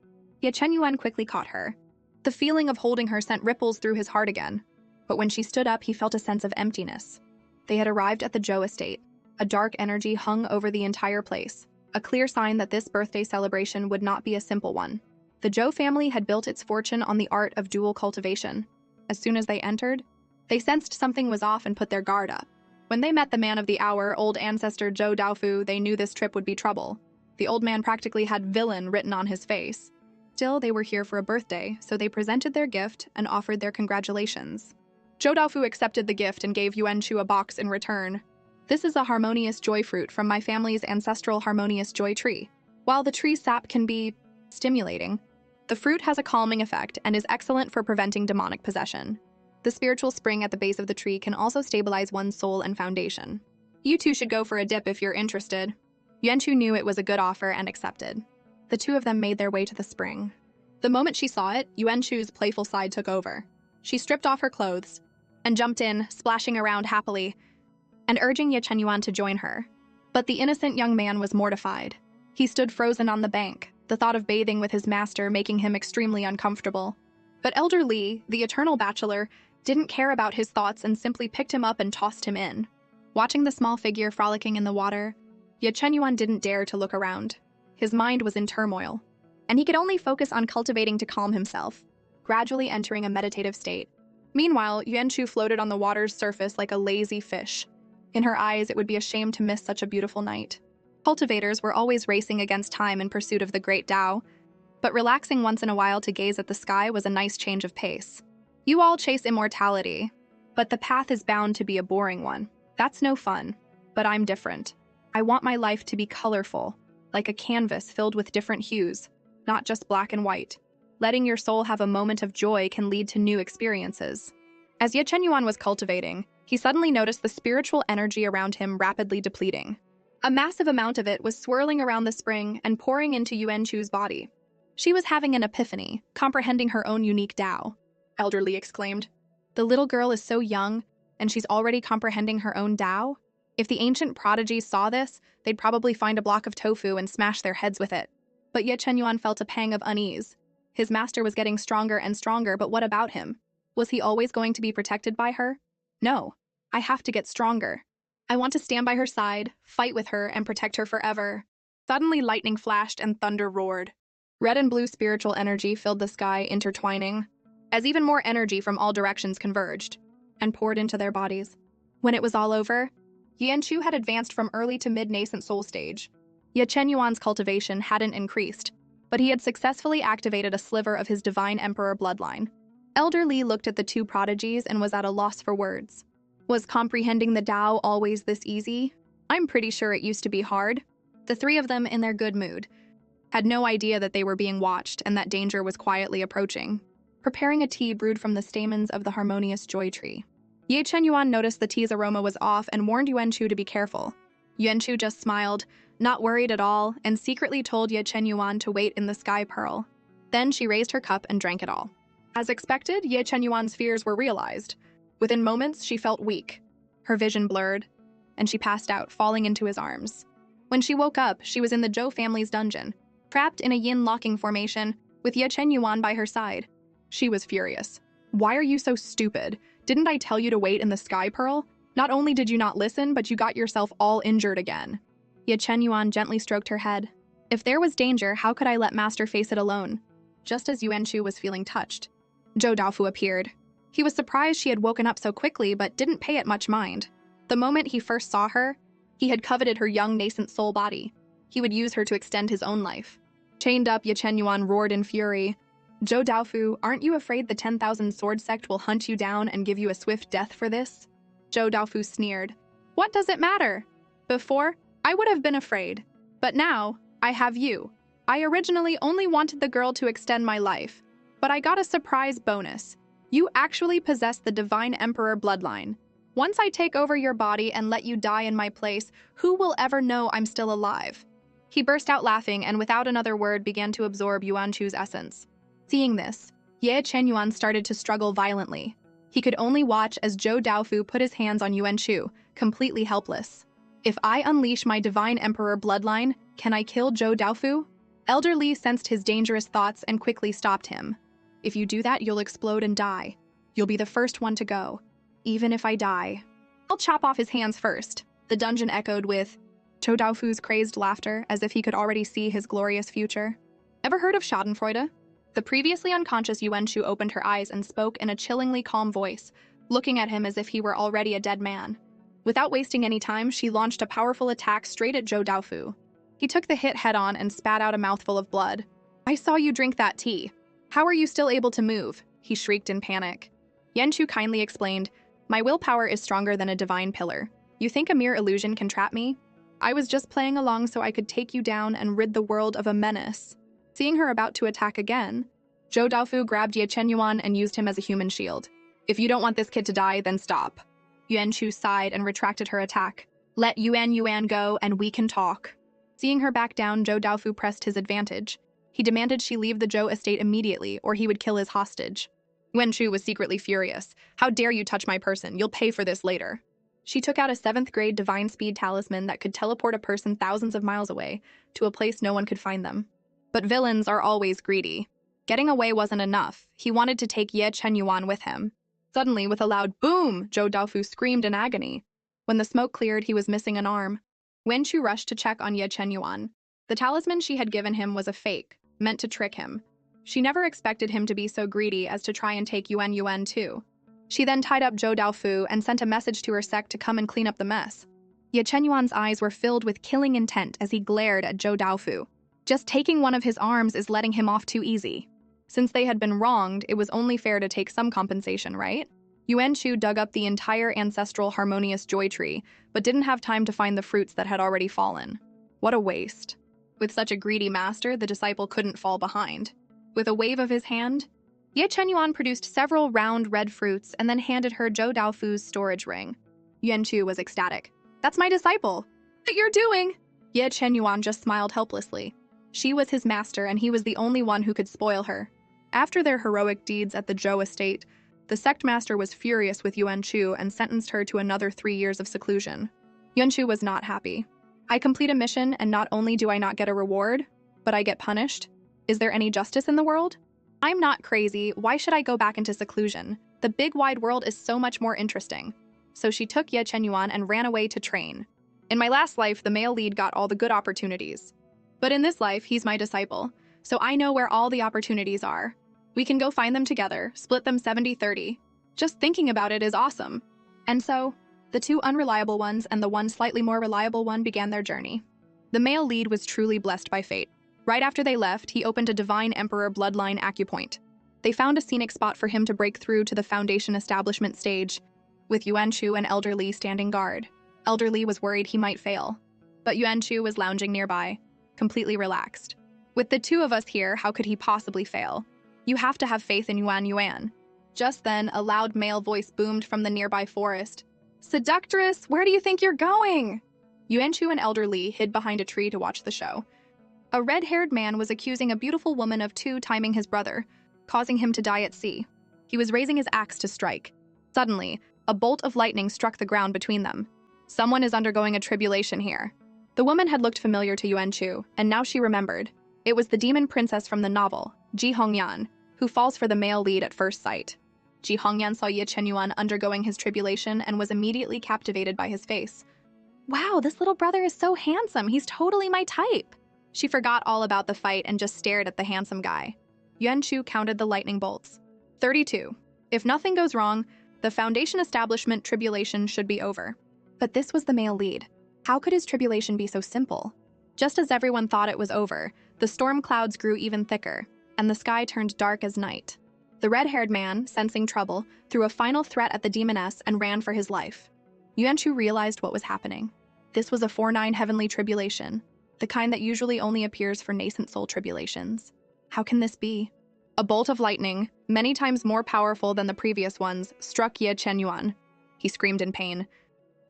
Yet Chenyuan quickly caught her. The feeling of holding her sent ripples through his heart again, but when she stood up, he felt a sense of emptiness. They had arrived at the Zhou estate. A dark energy hung over the entire place, a clear sign that this birthday celebration would not be a simple one. The Zhou family had built its fortune on the art of dual cultivation. As soon as they entered, they sensed something was off and put their guard up. When they met the man of the hour, old ancestor Zhou Daofu, they knew this trip would be trouble. The old man practically had villain written on his face. Still, they were here for a birthday, so they presented their gift and offered their congratulations. Zhou Daofu accepted the gift and gave Yuan Shu a box in return. This is a harmonious joy fruit from my family's ancestral harmonious joy tree. While the tree sap can be stimulating, the fruit has a calming effect and is excellent for preventing demonic possession. The spiritual spring at the base of the tree can also stabilize one's soul and foundation. You two should go for a dip if you're interested. Yuan Shu knew it was a good offer and accepted. The two of them made their way to the spring. The moment she saw it, Yuan Shu's playful side took over. She stripped off her clothes and jumped in, splashing around happily, and urging Ye Chenyuan to join her. But the innocent young man was mortified. He stood frozen on the bank, the thought of bathing with his master making him extremely uncomfortable. But Elder Li, the eternal bachelor, didn't care about his thoughts and simply picked him up and tossed him in. Watching the small figure frolicking in the water, Ye Chenyuan didn't dare to look around. His mind was in turmoil, and he could only focus on cultivating to calm himself. gradually entering a meditative state. Meanwhile, Yuan-Chu floated on the water's surface like a lazy fish. In her eyes, it would be a shame to miss such a beautiful night. Cultivators were always racing against time in pursuit of the great Tao, but relaxing once in a while to gaze at the sky was a nice change of pace. You all chase immortality, but the path is bound to be a boring one. That's no fun. But I'm different. I want my life to be colorful, like a canvas filled with different hues, not just black and white. Letting your soul have a moment of joy can lead to new experiences. As Ye Chenyuan was cultivating, he suddenly noticed the spiritual energy around him rapidly depleting. A massive amount of it was swirling around the spring and pouring into Yuan-Chu's body. She was having an epiphany, comprehending her own unique Tao. Elder Li exclaimed. The little girl is so young, and she's already comprehending her own Tao? If the ancient prodigies saw this, they'd probably find a block of tofu and smash their heads with it. But Ye Chenyuan felt a pang of unease. His master was getting stronger and stronger, but what about him? Was he always going to be protected by her? No. I have to get stronger. I want to stand by her side, fight with her, and protect her forever. Suddenly lightning flashed and thunder roared. Red and blue spiritual energy filled the sky, intertwining, as even more energy from all directions converged and poured into their bodies. When it was all over, Yuan-Chu had advanced from early to mid-nascent soul stage. Ye Chenyuan's cultivation hadn't increased, but he had successfully activated a sliver of his divine emperor bloodline. Elder Li looked at the two prodigies and was at a loss for words. Was comprehending the Tao always this easy? I'm pretty sure it used to be hard. The three of them, in their good mood, had no idea that they were being watched and that danger was quietly approaching. Preparing a tea brewed from the stamens of the harmonious joy tree. Ye Chenyuan noticed the tea's aroma was off and warned Yuan-Chu to be careful. Yuan-Chu just smiled, not worried at all, and secretly told Ye Chenyuan to wait in the sky pearl. Then she raised her cup and drank it all. As expected, Ye Chenyuan's fears were realized. Within moments, she felt weak. Her vision blurred, and she passed out, falling into his arms. When she woke up, she was in the Zhou family's dungeon, trapped in a yin locking formation, with Ye Chenyuan by her side. She was furious. Why are you so stupid? Didn't I tell you to wait in the sky pearl? Not only did you not listen, but you got yourself all injured again. Ye Chenyuan gently stroked her head. If there was danger, how could I let Master face it alone? Just as Yuan-Chu was feeling touched, Zhou Daofu appeared. He was surprised she had woken up so quickly, but didn't pay it much mind. The moment he first saw her, he had coveted her young nascent soul body. He would use her to extend his own life. Chained up, Ye Chenyuan roared in fury. Zhou Daofu, aren't you afraid the 10,000 sword sect will hunt you down and give you a swift death for this? Zhou Daofu sneered. What does it matter? Before, I would have been afraid. But now, I have you. I originally only wanted the girl to extend my life, but I got a surprise bonus. You actually possess the Divine Emperor bloodline. Once I take over your body and let you die in my place, who will ever know I'm still alive? He burst out laughing and without another word began to absorb Yuan-Chu's essence. Seeing this, Ye Chenyuan started to struggle violently. He could only watch as Zhou Daofu put his hands on Yuan-Chu, completely helpless. If I unleash my Divine Emperor bloodline, can I kill Zhou Daofu? Elder Li sensed his dangerous thoughts and quickly stopped him. If you do that, you'll explode and die. You'll be the first one to go. Even if I die, I'll chop off his hands first. The dungeon echoed with Zhou Daofu's crazed laughter, as if he could already see his glorious future. Ever heard of Schadenfreude? The previously unconscious Yuan-Chu opened her eyes and spoke in a chillingly calm voice, looking at him as if he were already a dead man. Without wasting any time, she launched a powerful attack straight at Zhou Daofu. He took the hit head-on and spat out a mouthful of blood. I saw you drink that tea. How are you still able to move? He shrieked in panic. Yuan-Chu kindly explained, my willpower is stronger than a divine pillar. You think a mere illusion can trap me? I was just playing along so I could take you down and rid the world of a menace. Seeing her about to attack again, Zhou Daofu grabbed Ye Chenyuan and used him as a human shield. If you don't want this kid to die, then stop. Yuan-Chu sighed and retracted her attack. Let Yuan go and we can talk. Seeing her back down, Zhou Daofu pressed his advantage. He demanded she leave the Zhou estate immediately or he would kill his hostage. Yuan-Chu was secretly furious. How dare you touch my person? You'll pay for this later. She took out a 7th grade divine speed talisman that could teleport a person thousands of miles away to a place no one could find them. But villains are always greedy. Getting away wasn't enough. He wanted to take Ye Chenyuan with him. Suddenly, with a loud boom, Zhou Daofu screamed in agony. When the smoke cleared, he was missing an arm. Yuan-Chu rushed to check on Ye Chenyuan. The talisman she had given him was a fake, meant to trick him. She never expected him to be so greedy as to try and take Yuan too. She then tied up Zhou Daofu and sent a message to her sect to come and clean up the mess. Ye Chenyuan's eyes were filled with killing intent as he glared at Zhou Daofu. Just taking one of his arms is letting him off too easy. Since they had been wronged, it was only fair to take some compensation, right? Yuan Shu dug up the entire ancestral harmonious joy tree, but didn't have time to find the fruits that had already fallen. What a waste. With such a greedy master, the disciple couldn't fall behind. With a wave of his hand, Ye Chenyuan produced several round red fruits and then handed her Zhou Daofu's storage ring. Yuan Shu was ecstatic. "That's my disciple! What you're doing?" Ye Chenyuan just smiled helplessly. She was his master and he was the only one who could spoil her. After their heroic deeds at the Zhou estate, the sect master was furious with Yuan Shu and sentenced her to another 3 years of seclusion. Yuan Shu was not happy. "I complete a mission and not only do I not get a reward, but I get punished? Is there any justice in the world? I'm not crazy, why should I go back into seclusion? The big wide world is so much more interesting." So she took Ye Chenyuan and ran away to train. In my last life, the male lead got all the good opportunities. But in this life, he's my disciple, so I know where all the opportunities are. We can go find them together, split them 70-30. Just thinking about it is awesome. And so, the two unreliable ones and the one slightly more reliable one began their journey. The male lead was truly blessed by fate. Right after they left, he opened a Divine Emperor bloodline acupoint. They found a scenic spot for him to break through to the Foundation establishment stage, with Yuan Shu and Elder Li standing guard. Elder Li was worried he might fail, but Yuan Shu was lounging nearby, completely relaxed. "With the two of us here, how could he possibly fail? You have to have faith in Yuan. Just then, a loud male voice boomed from the nearby forest. "Seductress, where do you think you're going?" Yuan Shu and Elder Li hid behind a tree to watch the show. A red-haired man was accusing a beautiful woman of two-timing his brother, causing him to die at sea. He was raising his axe to strike. Suddenly, a bolt of lightning struck the ground between them. Someone is undergoing a tribulation here. The woman had looked familiar to Yuan Shu, and now she remembered. It was the demon princess from the novel, Ji Hongyan, who falls for the male lead at first sight. Ji Hongyan saw Ye Chenyuan undergoing his tribulation and was immediately captivated by his face. "Wow, this little brother is so handsome, he's totally my type." She forgot all about the fight and just stared at the handsome guy. Yuan Shu counted the lightning bolts. 32. If nothing goes wrong, the Foundation establishment tribulation should be over. But this was the male lead. How could his tribulation be so simple? Just as everyone thought it was over, the storm clouds grew even thicker, and the sky turned dark as night. The red-haired man, sensing trouble, threw a final threat at the demoness and ran for his life. Yuan Shu realized what was happening. This was a 4-9 heavenly tribulation, the kind that usually only appears for nascent soul tribulations. How can this be? A bolt of lightning, many times more powerful than the previous ones, struck Ye Chenyuan. He screamed in pain.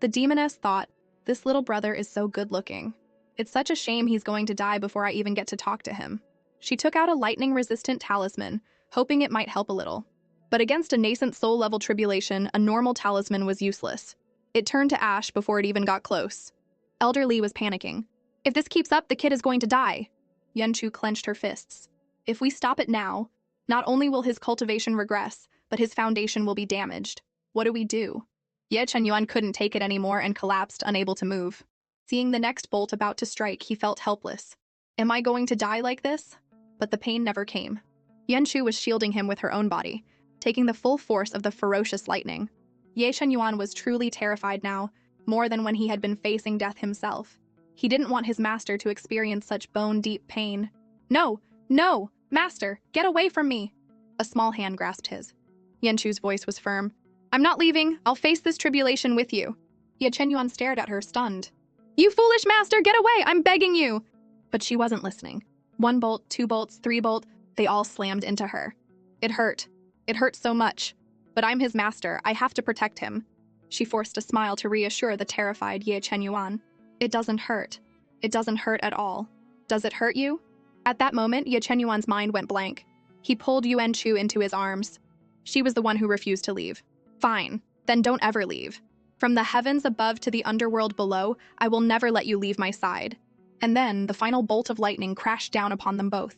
The demoness thought, "This little brother is so good-looking. It's such a shame he's going to die before I even get to talk to him." She took out a lightning-resistant talisman, hoping it might help a little. But against a nascent soul-level tribulation, a normal talisman was useless. It turned to ash before it even got close. Elder Li was panicking. "If this keeps up, the kid is going to die." Yuan Shu clenched her fists. "If we stop it now, not only will his cultivation regress, but his foundation will be damaged. What do we do?" Ye Chenyuan couldn't take it anymore and collapsed, unable to move. Seeing the next bolt about to strike, he felt helpless. Am I going to die like this? But the pain never came. Yuan Shu was shielding him with her own body, taking the full force of the ferocious lightning. Ye Chenyuan was truly terrified now, more than when he had been facing death himself. He didn't want his master to experience such bone-deep pain. "No! No! Master, get away from me!" A small hand grasped his. Yuan Shu's voice was firm. "I'm not leaving. I'll face this tribulation with you." Ye Chenyuan stared at her, stunned. "You foolish master, get away! I'm begging you!" But she wasn't listening. 1 bolt, 2 bolts, 3 bolt, they all slammed into her. It hurt. It hurt so much. But I'm his master. I have to protect him. She forced a smile to reassure the terrified Ye Chenyuan. "It doesn't hurt. It doesn't hurt at all. Does it hurt you?" At that moment, Ye Chenyuan's mind went blank. He pulled Yuan Shu into his arms. She was the one who refused to leave. "Fine. Then don't ever leave. From the heavens above to the underworld below, I will never let you leave my side." And then, the final bolt of lightning crashed down upon them both.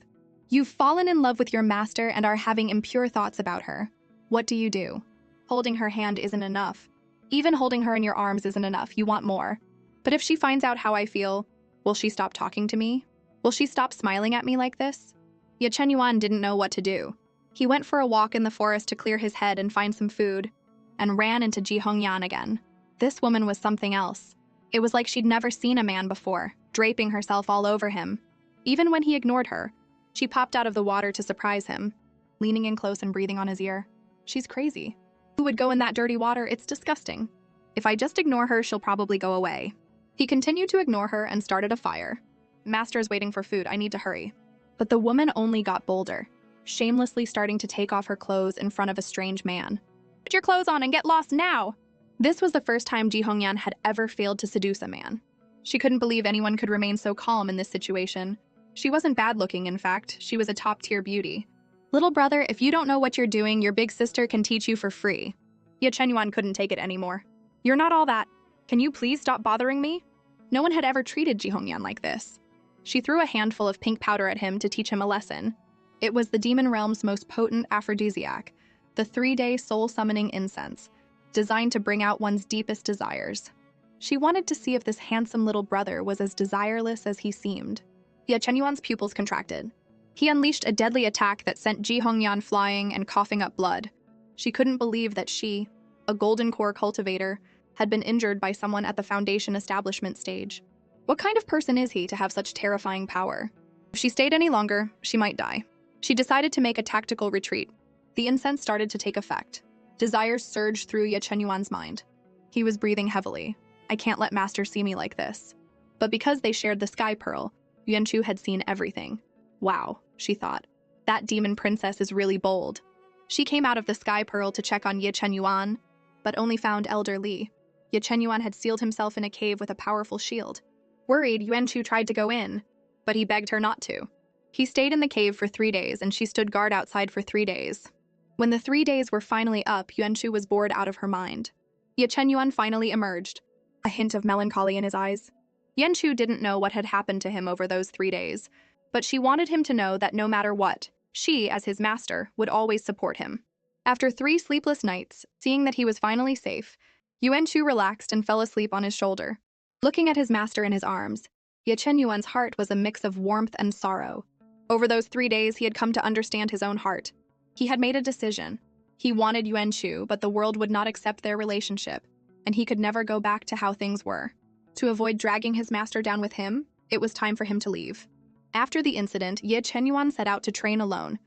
You've fallen in love with your master and are having impure thoughts about her. What do? Holding her hand isn't enough. Even holding her in your arms isn't enough. You want more. But if she finds out how I feel, will she stop talking to me? Will she stop smiling at me like this? Ye Chenyuan didn't know what to do. He went for a walk in the forest to clear his head and find some food, and ran into Ji Hongyan again. This woman was something else. It was like she'd never seen a man before, draping herself all over him. Even when he ignored her, she popped out of the water to surprise him, leaning in close and breathing on his ear. She's crazy. Who would go in that dirty water? It's disgusting. If I just ignore her, she'll probably go away. He continued to ignore her and started a fire. Master's waiting for food. I need to hurry. But the woman only got bolder, shamelessly starting to take off her clothes in front of a strange man. Put your clothes on and get lost now! This was the first time Ji Hongyan had ever failed to seduce a man. She couldn't believe anyone could remain so calm in this situation. She wasn't bad-looking, in fact. She was a top-tier beauty. Little brother, if you don't know what you're doing, your big sister can teach you for free. Ye Chenyuan couldn't take it anymore. You're not all that. Can you please stop bothering me? No one had ever treated Ji Hongyan like this. She threw a handful of pink powder at him to teach him a lesson. It was the demon realm's most potent aphrodisiac, the 3-day soul-summoning incense, designed to bring out one's deepest desires. She wanted to see if this handsome little brother was as desireless as he seemed. Ye Chenyuan's pupils contracted. He unleashed a deadly attack that sent Ji Hongyan flying and coughing up blood. She couldn't believe that she, a golden core cultivator, had been injured by someone at the Foundation establishment stage. What kind of person is he to have such terrifying power? If she stayed any longer, she might die. She decided to make a tactical retreat. The incense started to take effect. Desires surged through Ye Chenyuan's mind. He was breathing heavily. I can't let Master see me like this. But because they shared the Sky Pearl, Yuanchu had seen everything. Wow, she thought. That demon princess is really bold. She came out of the Sky Pearl to check on Ye Chenyuan, but only found Elder Li. Ye Chenyuan had sealed himself in a cave with a powerful shield. Worried, Yuanchu tried to go in, but he begged her not to. He stayed in the cave for 3 days, and she stood guard outside for 3 days. When the 3 days were finally up, Yuanchu was bored out of her mind. Ye Chenyuan finally emerged, a hint of melancholy in his eyes. Yuanchu didn't know what had happened to him over those 3 days, but she wanted him to know that no matter what, she, as his master, would always support him. After 3 sleepless nights, seeing that he was finally safe, Yuanchu relaxed and fell asleep on his shoulder. Looking at his master in his arms, Ye Chenyuan's heart was a mix of warmth and sorrow. Over those 3 days, he had come to understand his own heart. He had made a decision. He wanted Yuanchu, but the world would not accept their relationship, and he could never go back to how things were. To avoid dragging his master down with him, it was time for him to leave. After the incident, Ye Chenyuan set out to train alone,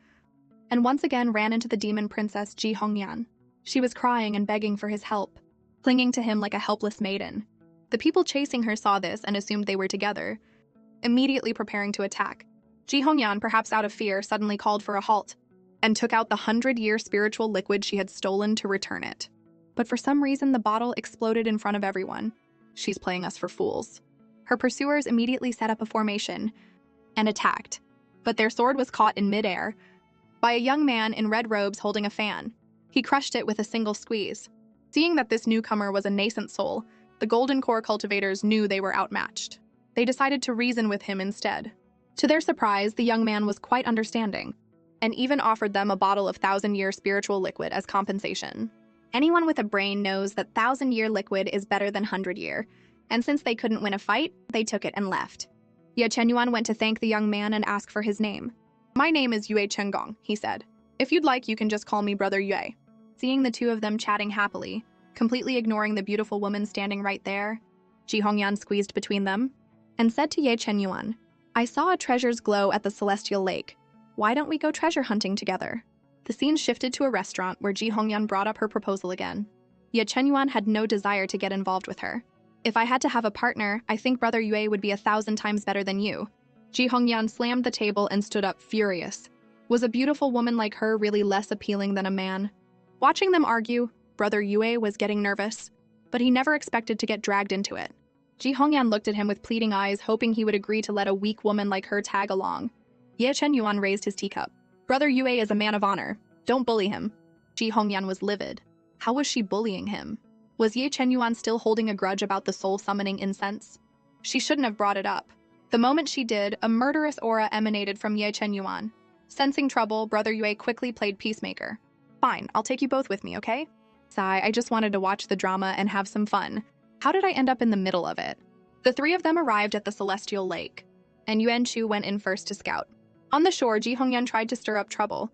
and once again ran into the demon princess Ji Hongyan. She was crying and begging for his help, clinging to him like a helpless maiden. The people chasing her saw this and assumed they were together, immediately preparing to attack. Ji Hongyan, perhaps out of fear, suddenly called for a halt, and took out the 100-year spiritual liquid she had stolen to return it. But for some reason, the bottle exploded in front of everyone. She's playing us for fools. Her pursuers immediately set up a formation and attacked, but their sword was caught in midair by a young man in red robes holding a fan. He crushed it with a single squeeze. Seeing that this newcomer was a nascent soul, the Golden Core cultivators knew they were outmatched. They decided to reason with him instead. To their surprise, the young man was quite understanding, and even offered them a bottle of 1,000-year spiritual liquid as compensation. Anyone with a brain knows that 1,000-year liquid is better than 100-year, and since they couldn't win a fight, they took it and left. Ye Chenyuan went to thank the young man and ask for his name. My name is Yue Chenggong, he said. If you'd like, you can just call me Brother Yue. Seeing the two of them chatting happily, completely ignoring the beautiful woman standing right there, Ji Hongyan squeezed between them and said to Ye Chenyuan, I saw a treasure's glow at the Celestial Lake. Why don't we go treasure hunting together? The scene shifted to a restaurant where Ji Hongyan brought up her proposal again. Ye Chenyuan had no desire to get involved with her. If I had to have a partner, I think Brother Yue would be 1,000 times better than you. Ji Hongyan slammed the table and stood up, furious. Was a beautiful woman like her really less appealing than a man? Watching them argue, Brother Yue was getting nervous, but he never expected to get dragged into it. Ji Hongyan looked at him with pleading eyes, hoping he would agree to let a weak woman like her tag along. Ye Chenyuan raised his teacup. Brother Yue is a man of honor. Don't bully him. Ji Hongyan was livid. How was she bullying him? Was Ye Chenyuan still holding a grudge about the soul-summoning incense? She shouldn't have brought it up. The moment she did, a murderous aura emanated from Ye Chenyuan. Sensing trouble, Brother Yue quickly played peacemaker. Fine, I'll take you both with me, okay? Sigh, I just wanted to watch the drama and have some fun. How did I end up in the middle of it? The 3 of them arrived at the Celestial Lake, and Yuanchu went in first to scout. On the shore, Ji Hongyan tried to stir up trouble,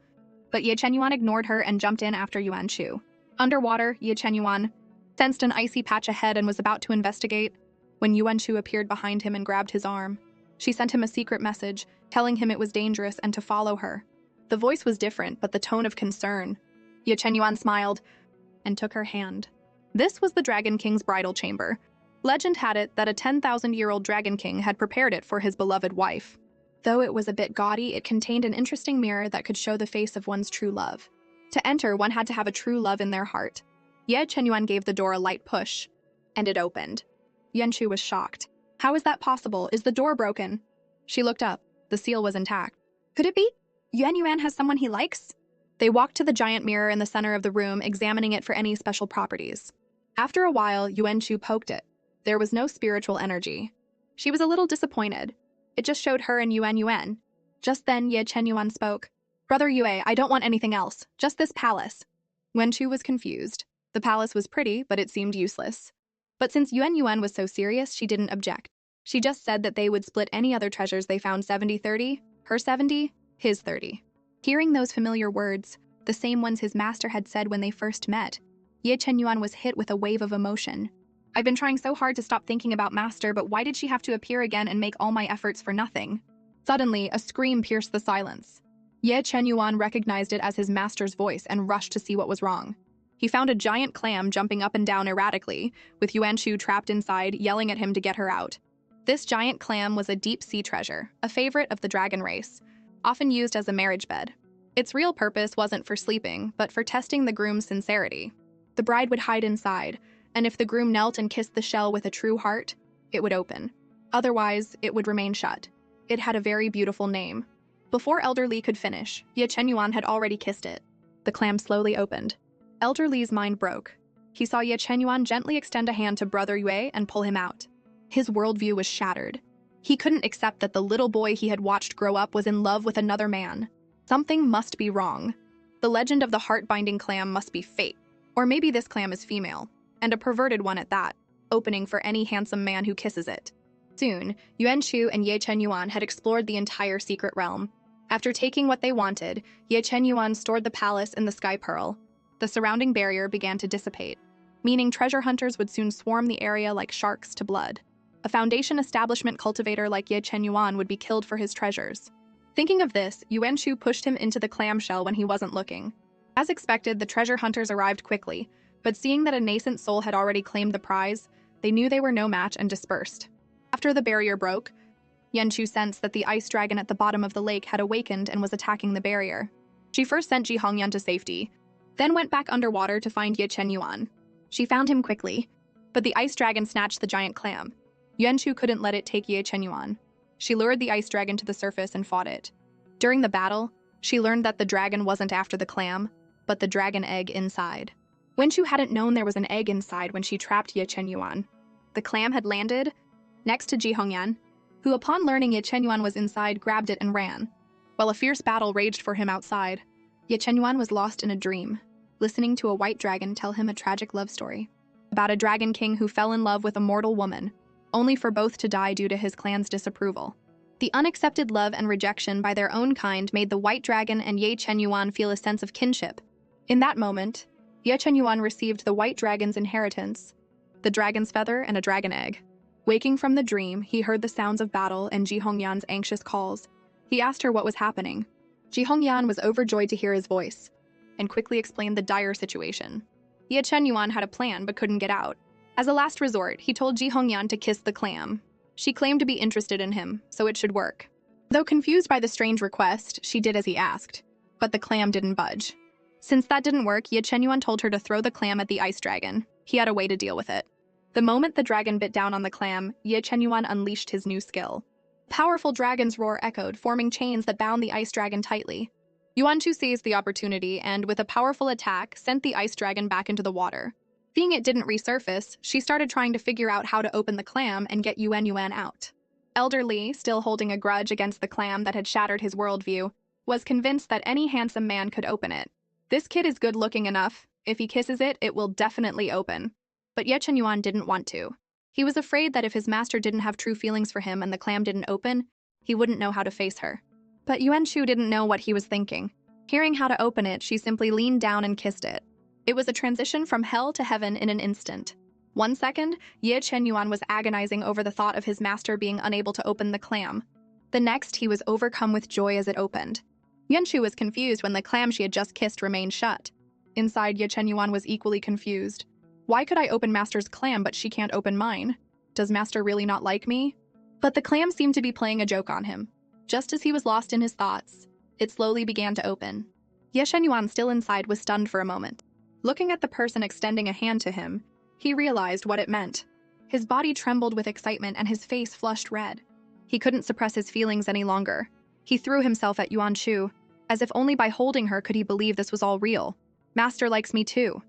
but Ye Chenyuan ignored her and jumped in after Yuan Shu. Underwater, Ye Chenyuan sensed an icy patch ahead and was about to investigate when Yuan Shu appeared behind him and grabbed his arm. She sent him a secret message, telling him it was dangerous and to follow her. The voice was different, but the tone of concern. Ye Chenyuan smiled and took her hand. This was the Dragon King's bridal chamber. Legend had it that a 10,000-year-old Dragon King had prepared it for his beloved wife. Though it was a bit gaudy, it contained an interesting mirror that could show the face of one's true love. To enter, one had to have a true love in their heart. Ye Chenyuan gave the door a light push, and it opened. Yuan Shu was shocked. How is that possible? Is the door broken? She looked up. The seal was intact. Could it be? Yuan Yuan has someone he likes? They walked to the giant mirror in the center of the room, examining it for any special properties. After a while, Yuan Shu poked it. There was no spiritual energy. She was a little disappointed. It just showed her and Yuan Yuan. Just then, Ye Chenyuan spoke. Brother Yue, I don't want anything else. Just this palace. Yuan Shu was confused. The palace was pretty, but it seemed useless. But since Yuan Yuan was so serious, she didn't object. She just said that they would split any other treasures they found 70-30, her 70, his 30. Hearing those familiar words, the same ones his master had said when they first met, Ye Chenyuan was hit with a wave of emotion. I've been trying so hard to stop thinking about master, but why did she have to appear again and make all my efforts for nothing? Suddenly, a scream pierced the silence. Ye Chenyuan recognized it as his master's voice and rushed to see what was wrong. He found a giant clam jumping up and down erratically, with Yuan Shu trapped inside, yelling at him to get her out. This giant clam was a deep-sea treasure, a favorite of the dragon race, often used as a marriage bed. Its real purpose wasn't for sleeping, but for testing the groom's sincerity. The bride would hide inside, and if the groom knelt and kissed the shell with a true heart, it would open. Otherwise, it would remain shut. It had a very beautiful name. Before Elder Li could finish, Ye Chenyuan had already kissed it. The clam slowly opened. Elder Li's mind broke. He saw Ye Chenyuan gently extend a hand to Brother Yue and pull him out. His worldview was shattered. He couldn't accept that the little boy he had watched grow up was in love with another man. Something must be wrong. The legend of the heart-binding clam must be fake. Or maybe this clam is female, and a perverted one at that, opening for any handsome man who kisses it. Soon, Yuan Shu and Ye Chenyuan had explored the entire secret realm. After taking what they wanted, Ye Chenyuan stored the palace in the Sky Pearl. The surrounding barrier began to dissipate, meaning treasure hunters would soon swarm the area like sharks to blood. A Foundation establishment cultivator like Ye Chenyuan would be killed for his treasures. Thinking of this, Yuan Shu pushed him into the clamshell when he wasn't looking. As expected, the treasure hunters arrived quickly, but seeing that a nascent soul had already claimed the prize, they knew they were no match and dispersed. After the barrier broke, Yuan Shu sensed that the ice dragon at the bottom of the lake had awakened and was attacking the barrier. She first sent Ji Hongyan to safety, then went back underwater to find Ye Chenyuan. She found him quickly, but the ice dragon snatched the giant clam. Yuan Shu couldn't let it take Ye Chenyuan. She lured the ice dragon to the surface and fought it. During the battle, she learned that the dragon wasn't after the clam, but the dragon egg inside. Yuan Shu hadn't known there was an egg inside when she trapped Ye Chenyuan. The clam had landed next to Ji Hongyan, who upon learning Ye Chenyuan was inside grabbed it and ran. While a fierce battle raged for him outside, Ye Chenyuan was lost in a dream, listening to a white dragon tell him a tragic love story about a dragon king who fell in love with a mortal woman, only for both to die due to his clan's disapproval. The unaccepted love and rejection by their own kind made the white dragon and Ye Chenyuan feel a sense of kinship. In that moment, Ye Chenyuan received the white dragon's inheritance, the dragon's feather and a dragon egg. Waking from the dream, he heard the sounds of battle and Ji Hongyan's anxious calls. He asked her what was happening. Ji Hongyan was overjoyed to hear his voice, and quickly explained the dire situation. Ye Chenyuan had a plan but couldn't get out. As a last resort, he told Ji Hongyan to kiss the clam. She claimed to be interested in him, so it should work. Though confused by the strange request, she did as he asked, but the clam didn't budge. Since that didn't work, Ye Chenyuan told her to throw the clam at the ice dragon. He had a way to deal with it. The moment the dragon bit down on the clam, Ye Chenyuan unleashed his new skill. Powerful dragon's roar echoed, forming chains that bound the ice dragon tightly. Yuan Shu seized the opportunity and, with a powerful attack, sent the ice dragon back into the water. Seeing it didn't resurface, she started trying to figure out how to open the clam and get Yuan Yuan out. Elder Li, still holding a grudge against the clam that had shattered his worldview, was convinced that any handsome man could open it. This kid is good-looking enough. If he kisses it, it will definitely open. But Ye Chenyuan didn't want to. He was afraid that if his master didn't have true feelings for him and the clam didn't open, he wouldn't know how to face her. But Yuan-Shu didn't know what he was thinking. Hearing how to open it, she simply leaned down and kissed it. It was a transition from hell to heaven in an instant. 1 second, Ye Chenyuan was agonizing over the thought of his master being unable to open the clam. The next, he was overcome with joy as it opened. Yuan-Shu was confused when the clam she had just kissed remained shut. Inside, Ye Chenyuan was equally confused. Why could I open Master's clam but she can't open mine? Does Master really not like me? But the clam seemed to be playing a joke on him. Just as he was lost in his thoughts, it slowly began to open. Ye Chenyuan, still inside, was stunned for a moment. Looking at the person extending a hand to him, he realized what it meant. His body trembled with excitement and his face flushed red. He couldn't suppress his feelings any longer. He threw himself at Yuan-Shu, as if only by holding her could he believe this was all real. Master likes me too.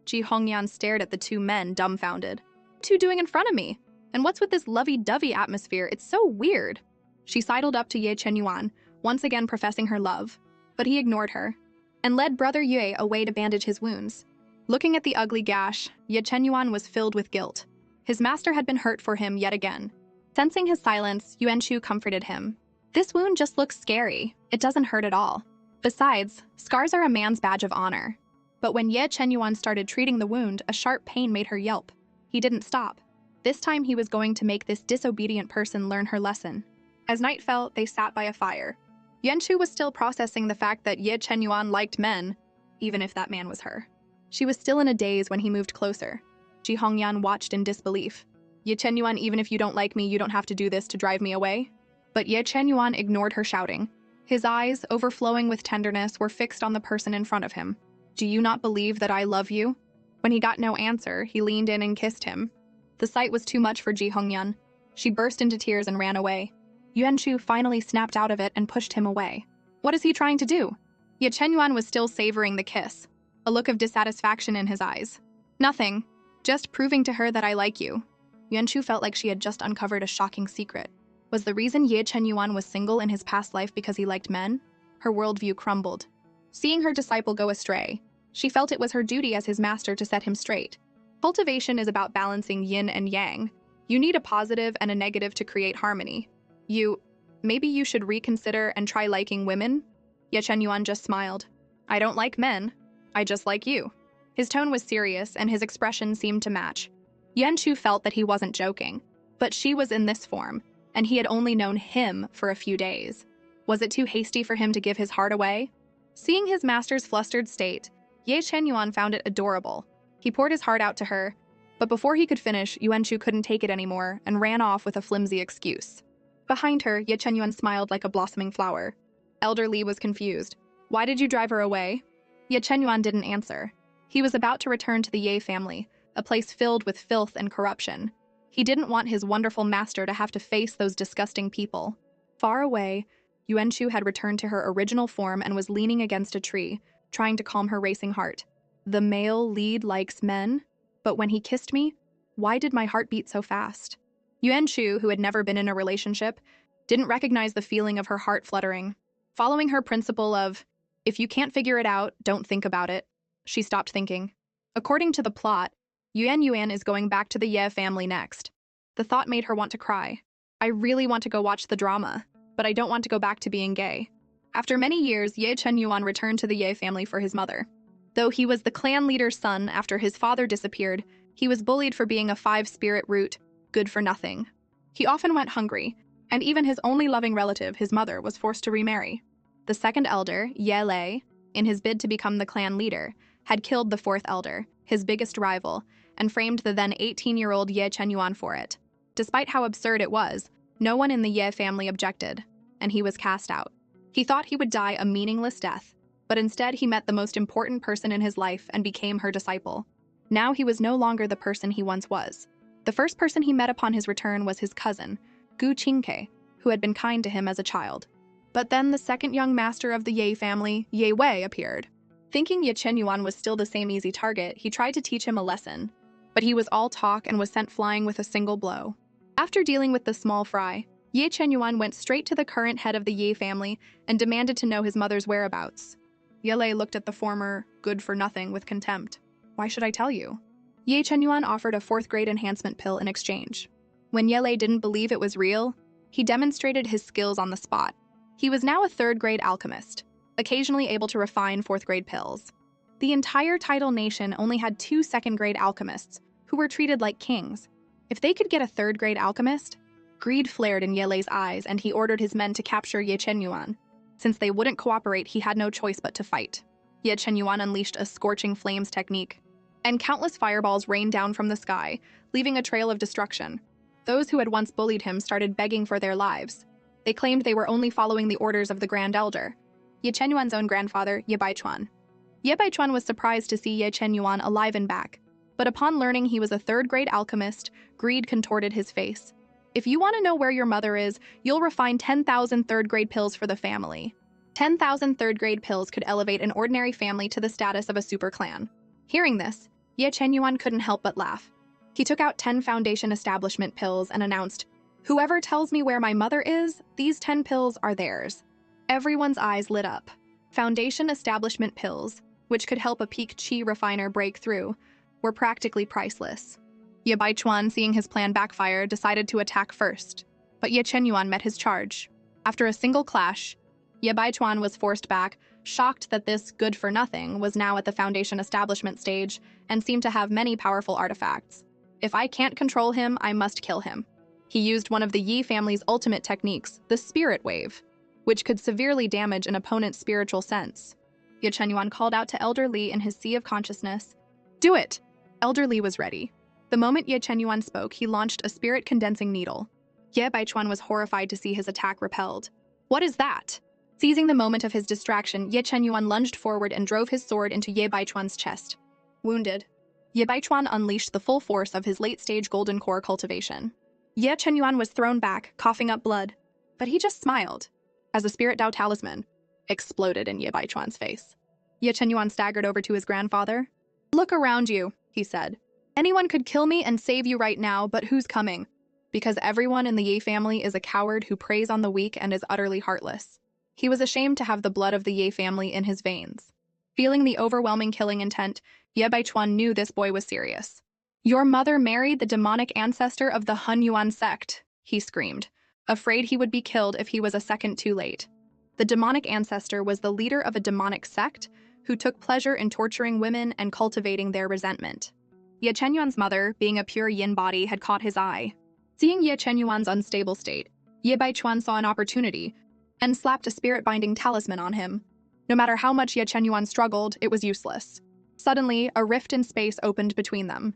Ji Hongyan stared at the two men, dumbfounded. What are you doing in front of me? And what's with this lovey-dovey atmosphere? It's so weird. She sidled up to Ye Chenyuan, once again professing her love. But he ignored her, and led Brother Yue away to bandage his wounds. Looking at the ugly gash, Ye Chenyuan was filled with guilt. His master had been hurt for him yet again. Sensing his silence, Yuan-Shu comforted him. This wound just looks scary. It doesn't hurt at all. Besides, scars are a man's badge of honor. But when Ye Chenyuan started treating the wound, a sharp pain made her yelp. He didn't stop. This time he was going to make this disobedient person learn her lesson. As night fell, they sat by a fire. Yuan-Shu was still processing the fact that Ye Chenyuan liked men, even if that man was her. She was still in a daze when he moved closer. Ji Hongyan watched in disbelief. Ye Chenyuan, even if you don't like me, you don't have to do this to drive me away? But Ye Chenyuan ignored her shouting. His eyes, overflowing with tenderness, were fixed on the person in front of him. Do you not believe that I love you? When he got no answer, he leaned in and kissed him. The sight was too much for Ji Hongyan. She burst into tears and ran away. Yuan-Shu finally snapped out of it and pushed him away. What is he trying to do? Ye Chenyuan was still savoring the kiss, a look of dissatisfaction in his eyes. Nothing. Just proving to her that I like you. Yuan-Shu felt like she had just uncovered a shocking secret. Was the reason Ye Chenyuan was single in his past life because he liked men? Her worldview crumbled. Seeing her disciple go astray, she felt it was her duty as his master to set him straight. Cultivation is about balancing yin and yang. You need a positive and a negative to create harmony. Maybe you should reconsider and try liking women? Ye Chenyuan just smiled. I don't like men. I just like you. His tone was serious and his expression seemed to match. Yuan-Shu felt that he wasn't joking, but she was in this form, and he had only known him for a few days. Was it too hasty for him to give his heart away? Seeing his master's flustered state, Ye Chenyuan found it adorable. He poured his heart out to her, but before he could finish, Yuan-Shu couldn't take it anymore and ran off with a flimsy excuse. Behind her, Ye Chenyuan smiled like a blossoming flower. Elder Li was confused. Why did you drive her away? Ye Chenyuan didn't answer. He was about to return to the Ye family, a place filled with filth and corruption. He didn't want his wonderful master to have to face those disgusting people. Far away, Yuan-Shu had returned to her original form and was leaning against a tree, trying to calm her racing heart. The male lead likes men, but when he kissed me, why did my heart beat so fast? Yuan-Shu, who had never been in a relationship, didn't recognize the feeling of her heart fluttering. Following her principle of, if you can't figure it out, don't think about it, she stopped thinking. According to the plot, Yuan is going back to the Ye family next. The thought made her want to cry. I really want to go watch the drama, but I don't want to go back to being gay. After many years, Ye Chenyuan returned to the Ye family for his mother. Though he was the clan leader's son after his father disappeared, he was bullied for being a five-spirit root, good for nothing. He often went hungry, and even his only loving relative, his mother, was forced to remarry. The second elder, Ye Lei, in his bid to become the clan leader, had killed the fourth elder, his biggest rival, and framed the then 18-year-old Ye Chenyuan for it. Despite how absurd it was, no one in the Ye family objected, and he was cast out. He thought he would die a meaningless death, but instead he met the most important person in his life and became her disciple. Now he was no longer the person he once was. The first person he met upon his return was his cousin, Gu Qingke, who had been kind to him as a child. But then the second young master of the Ye family, Ye Wei, appeared. Thinking Ye Chenyuan was still the same easy target, he tried to teach him a lesson. But he was all talk and was sent flying with a single blow. After dealing with the small fry, Ye Chenyuan went straight to the current head of the Ye family and demanded to know his mother's whereabouts. Ye Lei looked at the former good-for-nothing with contempt. Why should I tell you? Ye Chenyuan offered a fourth-grade enhancement pill in exchange. When Ye Lei didn't believe it was real, he demonstrated his skills on the spot. He was now a third-grade alchemist, occasionally able to refine fourth-grade pills. The entire tidal nation only had 2 second-grade alchemists, who were treated like kings. If they could get a third-grade alchemist, greed flared in Ye Lei's eyes, and he ordered his men to capture Ye Chenyuan. Since they wouldn't cooperate, he had no choice but to fight. Ye Chenyuan unleashed a scorching flames technique, and countless fireballs rained down from the sky, leaving a trail of destruction. Those who had once bullied him started begging for their lives. They claimed they were only following the orders of the Grand Elder, Ye Chenyuan's own grandfather, Ye Baichuan. Ye Baichuan was surprised to see Ye Chenyuan alive and back, but upon learning he was a third-grade alchemist, greed contorted his face. If you want to know where your mother is, you'll refine 10,000 third-grade pills for the family. 10,000 third-grade pills could elevate an ordinary family to the status of a super clan. Hearing this, Ye Chenyuan couldn't help but laugh. He took out 10 Foundation Establishment pills and announced, "Whoever tells me where my mother is, these 10 pills are theirs." Everyone's eyes lit up. Foundation Establishment pills, which could help a peak chi refiner break through, were practically priceless. Ye Baichuan, seeing his plan backfire, decided to attack first, but Ye Chenyuan met his charge. After a single clash, Ye Baichuan was forced back, shocked that this good-for-nothing was now at the Foundation Establishment stage and seemed to have many powerful artifacts. If I can't control him, I must kill him. He used one of the Yi family's ultimate techniques, the Spirit Wave, which could severely damage an opponent's spiritual sense. Ye Chenyuan called out to Elder Li in his sea of consciousness. "Do it!" Elder Li was ready. The moment Ye Chenyuan spoke, he launched a spirit-condensing needle. Ye Baichuan was horrified to see his attack repelled. "What is that?" Seizing the moment of his distraction, Ye Chenyuan lunged forward and drove his sword into Ye Baichuan's chest. Wounded, Ye Baichuan unleashed the full force of his late-stage golden core cultivation. Ye Chenyuan was thrown back, coughing up blood, but he just smiled, as the Spirit Dao talisman exploded in Ye Baichuan's face. Ye Chenyuan staggered over to his grandfather. "Look around you," he said. "Anyone could kill me and save you right now, but who's coming? Because everyone in the Ye family is a coward who preys on the weak and is utterly heartless." He was ashamed to have the blood of the Ye family in his veins. Feeling the overwhelming killing intent, Ye Baichuan knew this boy was serious. "Your mother married the demonic ancestor of the Hun Yuan sect," he screamed, afraid he would be killed if he was a second too late. The demonic ancestor was the leader of a demonic sect who took pleasure in torturing women and cultivating their resentment. Ye Chenyuan's mother, being a pure yin body, had caught his eye. Seeing Ye Chenyuan's unstable state, Ye Baichuan saw an opportunity and slapped a spirit-binding talisman on him. No matter how much Ye Chenyuan struggled, it was useless. Suddenly, a rift in space opened between them.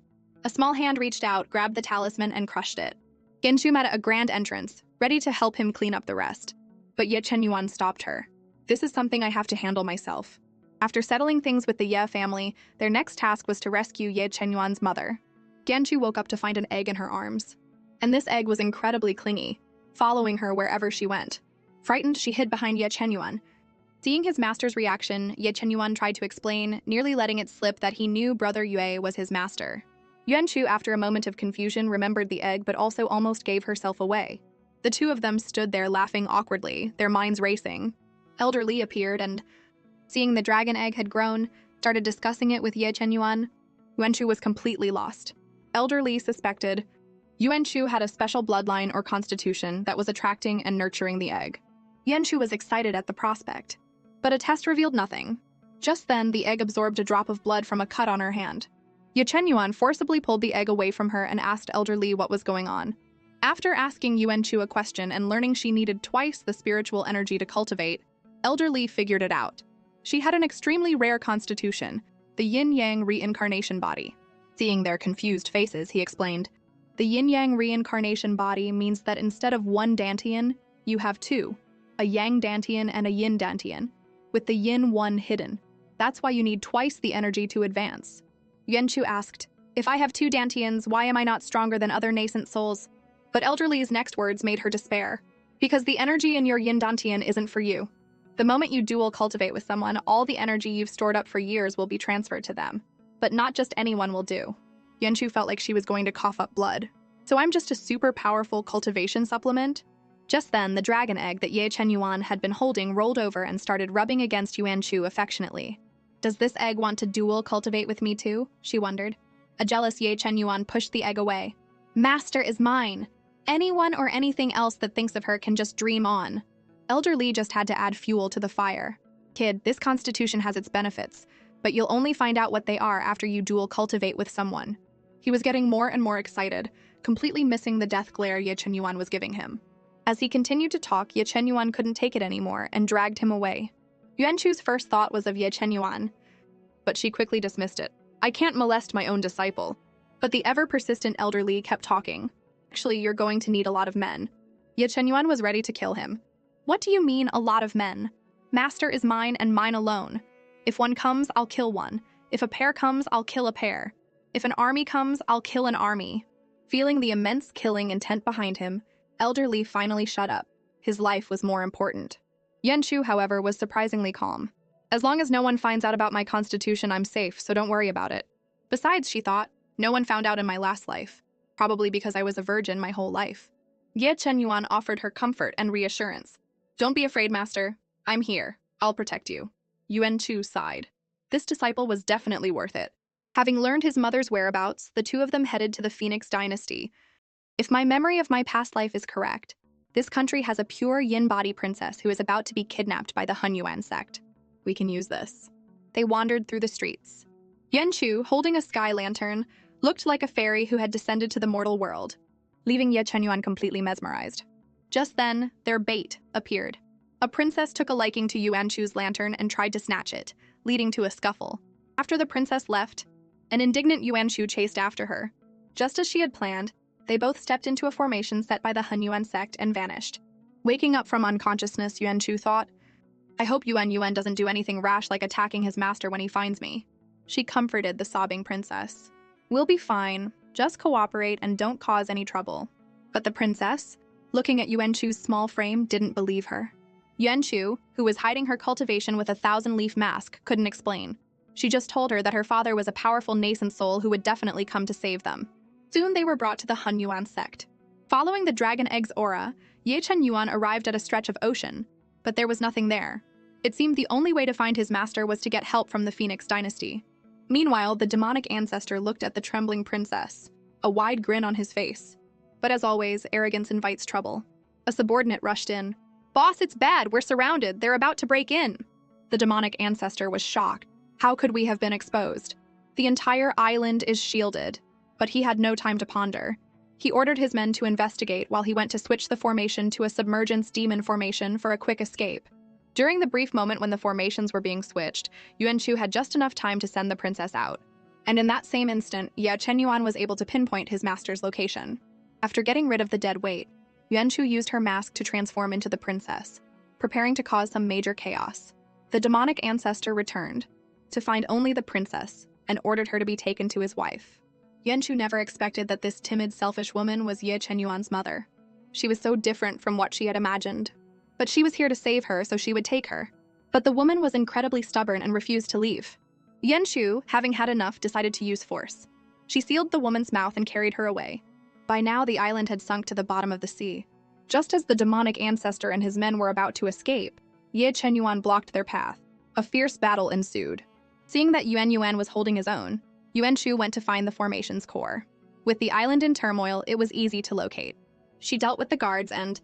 A small hand reached out, grabbed the talisman, and crushed it. Genshu met a grand entrance, ready to help him clean up the rest. But Ye Chenyuan stopped her. "This is something I have to handle myself." After settling things with the Ye family, their next task was to rescue Ye Chenyuan's mother. Genshu woke up to find an egg in her arms. And this egg was incredibly clingy, following her wherever she went. Frightened, she hid behind Ye Chenyuan. Seeing his master's reaction, Ye Chenyuan tried to explain, nearly letting it slip that he knew Brother Yue was his master. Yuanchu, after a moment of confusion, remembered the egg but also almost gave herself away. The two of them stood there laughing awkwardly, their minds racing. Elder Li appeared and, seeing the dragon egg had grown, started discussing it with Ye Chenyuan. Yuanchu was completely lost. Elder Li suspected Yuanchu had a special bloodline or constitution that was attracting and nurturing the egg. Yuanchu was excited at the prospect, but a test revealed nothing. Just then, the egg absorbed a drop of blood from a cut on her hand. Ye Chenyuan forcibly pulled the egg away from her and asked Elder Li what was going on. After asking Yuanchu a question and learning she needed twice the spiritual energy to cultivate, Elder Li figured it out. She had an extremely rare constitution, the yin-yang reincarnation body. Seeing their confused faces, he explained, "The yin-yang reincarnation body means that instead of one dantian, you have two, a yang dantian and a yin dantian, with the yin one hidden. That's why you need twice the energy to advance." Yuanchu asked, "If I have two dantians, why am I not stronger than other nascent souls?" But Elder Li's next words made her despair. "Because the energy in your yin dantian isn't for you. The moment you dual cultivate with someone, all the energy you've stored up for years will be transferred to them. But not just anyone will do." Yuanchu felt like she was going to cough up blood. "So I'm just a super powerful cultivation supplement?" Just then, the dragon egg that Ye Chenyuan had been holding rolled over and started rubbing against Yuanchu affectionately. "Does this egg want to dual cultivate with me too?" she wondered. A jealous Ye Chenyuan pushed the egg away. "Master is mine. Anyone or anything else that thinks of her can just dream on." Elder Lee just had to add fuel to the fire. Kid, this constitution has its benefits, but you'll only find out what they are after you dual cultivate with someone. He was getting more and more excited, completely missing the death glare Ye Chenyuan was giving him. As he continued to talk, Ye Chenyuan couldn't take it anymore and dragged him away. Yuanchu's first thought was of Ye Chenyuan, but she quickly dismissed it. I can't molest my own disciple. But the ever-persistent Elder Lee kept talking. Actually, you're going to need a lot of men. Ye Chenyuan was ready to kill him. What do you mean, a lot of men? Master is mine and mine alone. If one comes, I'll kill one. If a pair comes, I'll kill a pair. If an army comes, I'll kill an army. Feeling the immense killing intent behind him, Elder Lee finally shut up. His life was more important. Yuanchu, however, was surprisingly calm. As long as no one finds out about my constitution, I'm safe, so don't worry about it. Besides, she thought, no one found out in my last life, probably because I was a virgin my whole life. Ye Chenyuan offered her comfort and reassurance. Don't be afraid, master. I'm here. I'll protect you. Yuanchu sighed. This disciple was definitely worth it. Having learned his mother's whereabouts, the two of them headed to the Phoenix dynasty. If my memory of my past life is correct, this country has a pure yin body princess who is about to be kidnapped by the Hunyuan sect. We can use this. They wandered through the streets. Yuanchu, holding a sky lantern, looked like a fairy who had descended to the mortal world, leaving Ye Chenyuan completely mesmerized. Just then, their bait appeared. A princess took a liking to Yuanchu's lantern and tried to snatch it, leading to a scuffle. After the princess left, an indignant Yuanchu chased after her. Just as she had planned, they both stepped into a formation set by the Hunyuan sect and vanished. Waking up from unconsciousness, Yuanchu thought, I hope Yuan doesn't do anything rash like attacking his master when he finds me. She comforted the sobbing princess. We'll be fine. Just cooperate and don't cause any trouble. But the princess, looking at Yuanchu's small frame, didn't believe her. Yuanchu, who was hiding her cultivation with a 1,000-leaf mask, couldn't explain. She just told her that her father was a powerful nascent soul who would definitely come to save them. Soon they were brought to the Hunyuan sect. Following the dragon egg's aura, Ye Chenyuan arrived at a stretch of ocean, but there was nothing there. It seemed the only way to find his master was to get help from the Phoenix dynasty. Meanwhile, the demonic ancestor looked at the trembling princess, a wide grin on his face. But as always, arrogance invites trouble. A subordinate rushed in. Boss, it's bad. We're surrounded. They're about to break in. The demonic ancestor was shocked. How could we have been exposed? The entire island is shielded. But he had no time to ponder. He ordered his men to investigate while he went to switch the formation to a submergence demon formation for a quick escape. During the brief moment when the formations were being switched, Yuanchu had just enough time to send the princess out. And in that same instant, Ye Chenyuan was able to pinpoint his master's location. After getting rid of the dead weight, Yuanchu used her mask to transform into the princess, preparing to cause some major chaos. The demonic ancestor returned, to find only the princess, and ordered her to be taken to his wife. Yuanchu never expected that this timid, selfish woman was Ye Chenyuan's mother. She was so different from what she had imagined. But she was here to save her, so she would take her. But the woman was incredibly stubborn and refused to leave. Yuanchu, having had enough, decided to use force. She sealed the woman's mouth and carried her away. By now, the island had sunk to the bottom of the sea. Just as the demonic ancestor and his men were about to escape, Ye Chenyuan blocked their path. A fierce battle ensued. Seeing that Yuan was holding his own, Yuanchu went to find the formation's core. With the island in turmoil, it was easy to locate. She dealt with the guards and,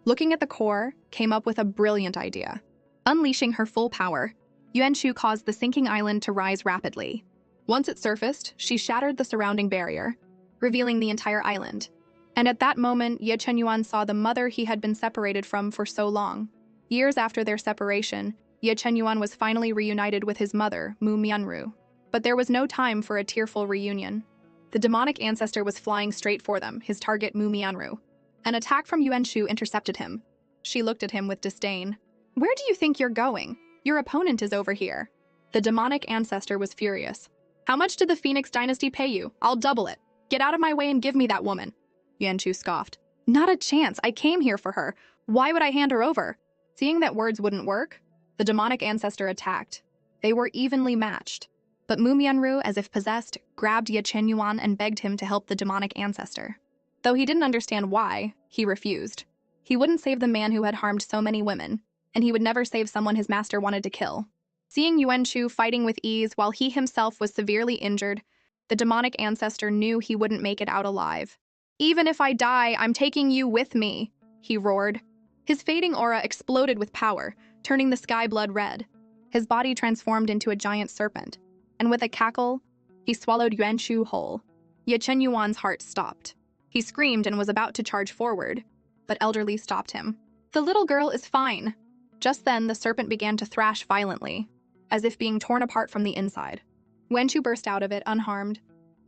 looking at the core, came up with a brilliant idea. Unleashing her full power, Yuanchu caused the sinking island to rise rapidly. Once it surfaced, she shattered the surrounding barrier, revealing the entire island. And at that moment, Ye Chenyuan saw the mother he had been separated from for so long. Years after their separation, Ye Chenyuan was finally reunited with his mother, Mu Mianru. But there was no time for a tearful reunion. The demonic ancestor was flying straight for them, his target Mu Mianru. An attack from Yuanchu intercepted him. She looked at him with disdain. Where do you think you're going? Your opponent is over here. The demonic ancestor was furious. How much did the Phoenix dynasty pay you? I'll double it. Get out of my way and give me that woman. Yuanchu scoffed. Not a chance. I came here for her. Why would I hand her over? Seeing that words wouldn't work, the demonic ancestor attacked. They were evenly matched. But Mu Mianru, as if possessed, grabbed Ye Chenyuan and begged him to help the demonic ancestor. Though he didn't understand why, he refused. He wouldn't save the man who had harmed so many women, and he would never save someone his master wanted to kill. Seeing Yuanchu fighting with ease while he himself was severely injured, the demonic ancestor knew he wouldn't make it out alive. Even if I die, I'm taking you with me, he roared. His fading aura exploded with power, turning the sky blood red. His body transformed into a giant serpent, and with a cackle, he swallowed Yuan Shu whole. Ye Chen Yuan's heart stopped. He screamed and was about to charge forward, but Elder Li stopped him. The little girl is fine. Just then, the serpent began to thrash violently, as if being torn apart from the inside. Yuan Shu burst out of it unharmed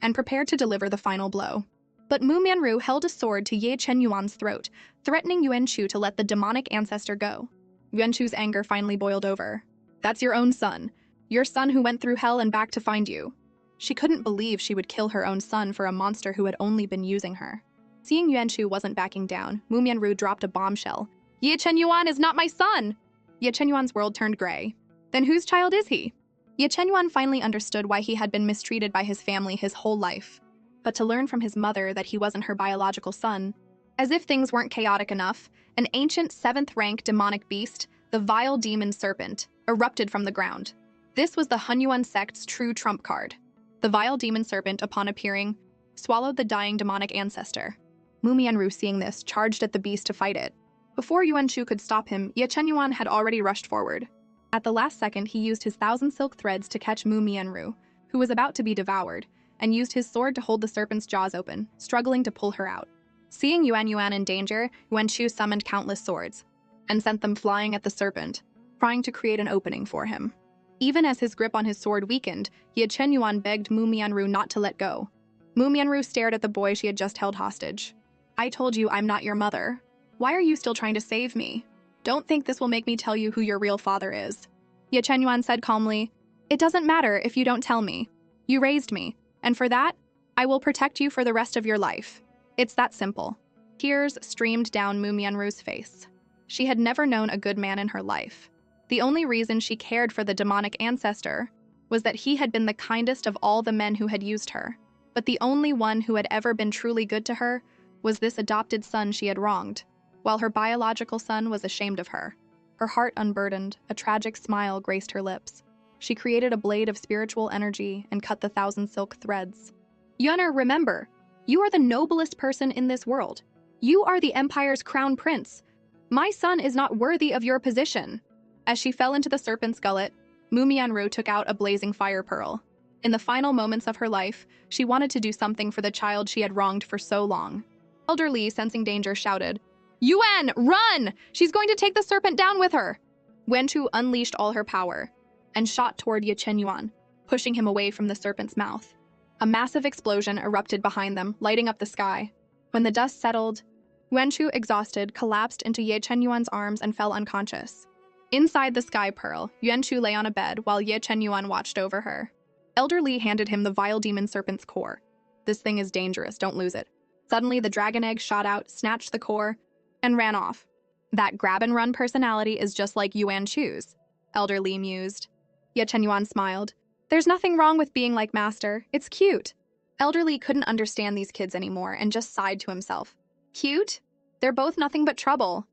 and prepared to deliver the final blow. But Mu Mianru held a sword to Ye Chen Yuan's throat, threatening Yuan Shu to let the demonic ancestor go. Yuan Shu's anger finally boiled over. That's your own son. Your son who went through hell and back to find you. She couldn't believe she would kill her own son for a monster who had only been using her. Seeing Yuan Shu wasn't backing down, Mu Mianru dropped a bombshell. Ye Chen Yuan is not my son! Ye Chen Yuan's world turned gray. Then whose child is he? Ye Chen Yuan finally understood why he had been mistreated by his family his whole life. But to learn from his mother that he wasn't her biological son, as if things weren't chaotic enough, an ancient 7th-rank demonic beast, the vile demon serpent, erupted from the ground. This was the Hunyuan sect's true trump card. The vile demon serpent, upon appearing, swallowed the dying demonic ancestor. Mu Mianru, seeing this, charged at the beast to fight it. Before Yuan Shu could stop him, Ye Chen Yuan had already rushed forward. At the last second, he used his 1,000 silk threads to catch Mu Mianru, who was about to be devoured, and used his sword to hold the serpent's jaws open, struggling to pull her out. Seeing Yuan Yuan in danger, Yuan Shu summoned countless swords, and sent them flying at the serpent, trying to create an opening for him. Even as his grip on his sword weakened, Ye Chen Yuan begged Mu Mianru not to let go. Mu Mianru stared at the boy she had just held hostage. I told you I'm not your mother. Why are you still trying to save me? Don't think this will make me tell you who your real father is. Ye Chen Yuan said calmly, It doesn't matter if you don't tell me. You raised me, and for that, I will protect you for the rest of your life. It's that simple. Tears streamed down Mu Mianru's face. She had never known a good man in her life. The only reason she cared for the demonic ancestor was that he had been the kindest of all the men who had used her. But the only one who had ever been truly good to her was this adopted son she had wronged, while her biological son was ashamed of her. Her heart unburdened, a tragic smile graced her lips. She created a blade of spiritual energy and cut the 1,000 silk threads. Yunner, remember, you are the noblest person in this world. You are the Empire's crown prince. My son is not worthy of your position. As she fell into the serpent's gullet, Mu Mianru took out a blazing fire pearl. In the final moments of her life, she wanted to do something for the child she had wronged for so long. Elder Li, sensing danger, shouted, Yuan, run! She's going to take the serpent down with her! Wen Chu unleashed all her power and shot toward Ye Chen Yuan, pushing him away from the serpent's mouth. A massive explosion erupted behind them, lighting up the sky. When the dust settled, Wen Chu, exhausted, collapsed into Ye Chen Yuan's arms and fell unconscious. Inside the sky pearl, Yuan Chu lay on a bed while Ye Chen Yuan watched over her. Elder Li handed him the vile demon serpent's core. This thing is dangerous, don't lose it. Suddenly, the dragon egg shot out, snatched the core, and ran off. That grab-and-run personality is just like Yuan Chu's, Elder Li mused. Ye Chen Yuan smiled. There's nothing wrong with being like Master. It's cute. Elder Li couldn't understand these kids anymore and just sighed to himself. Cute? They're both nothing but trouble.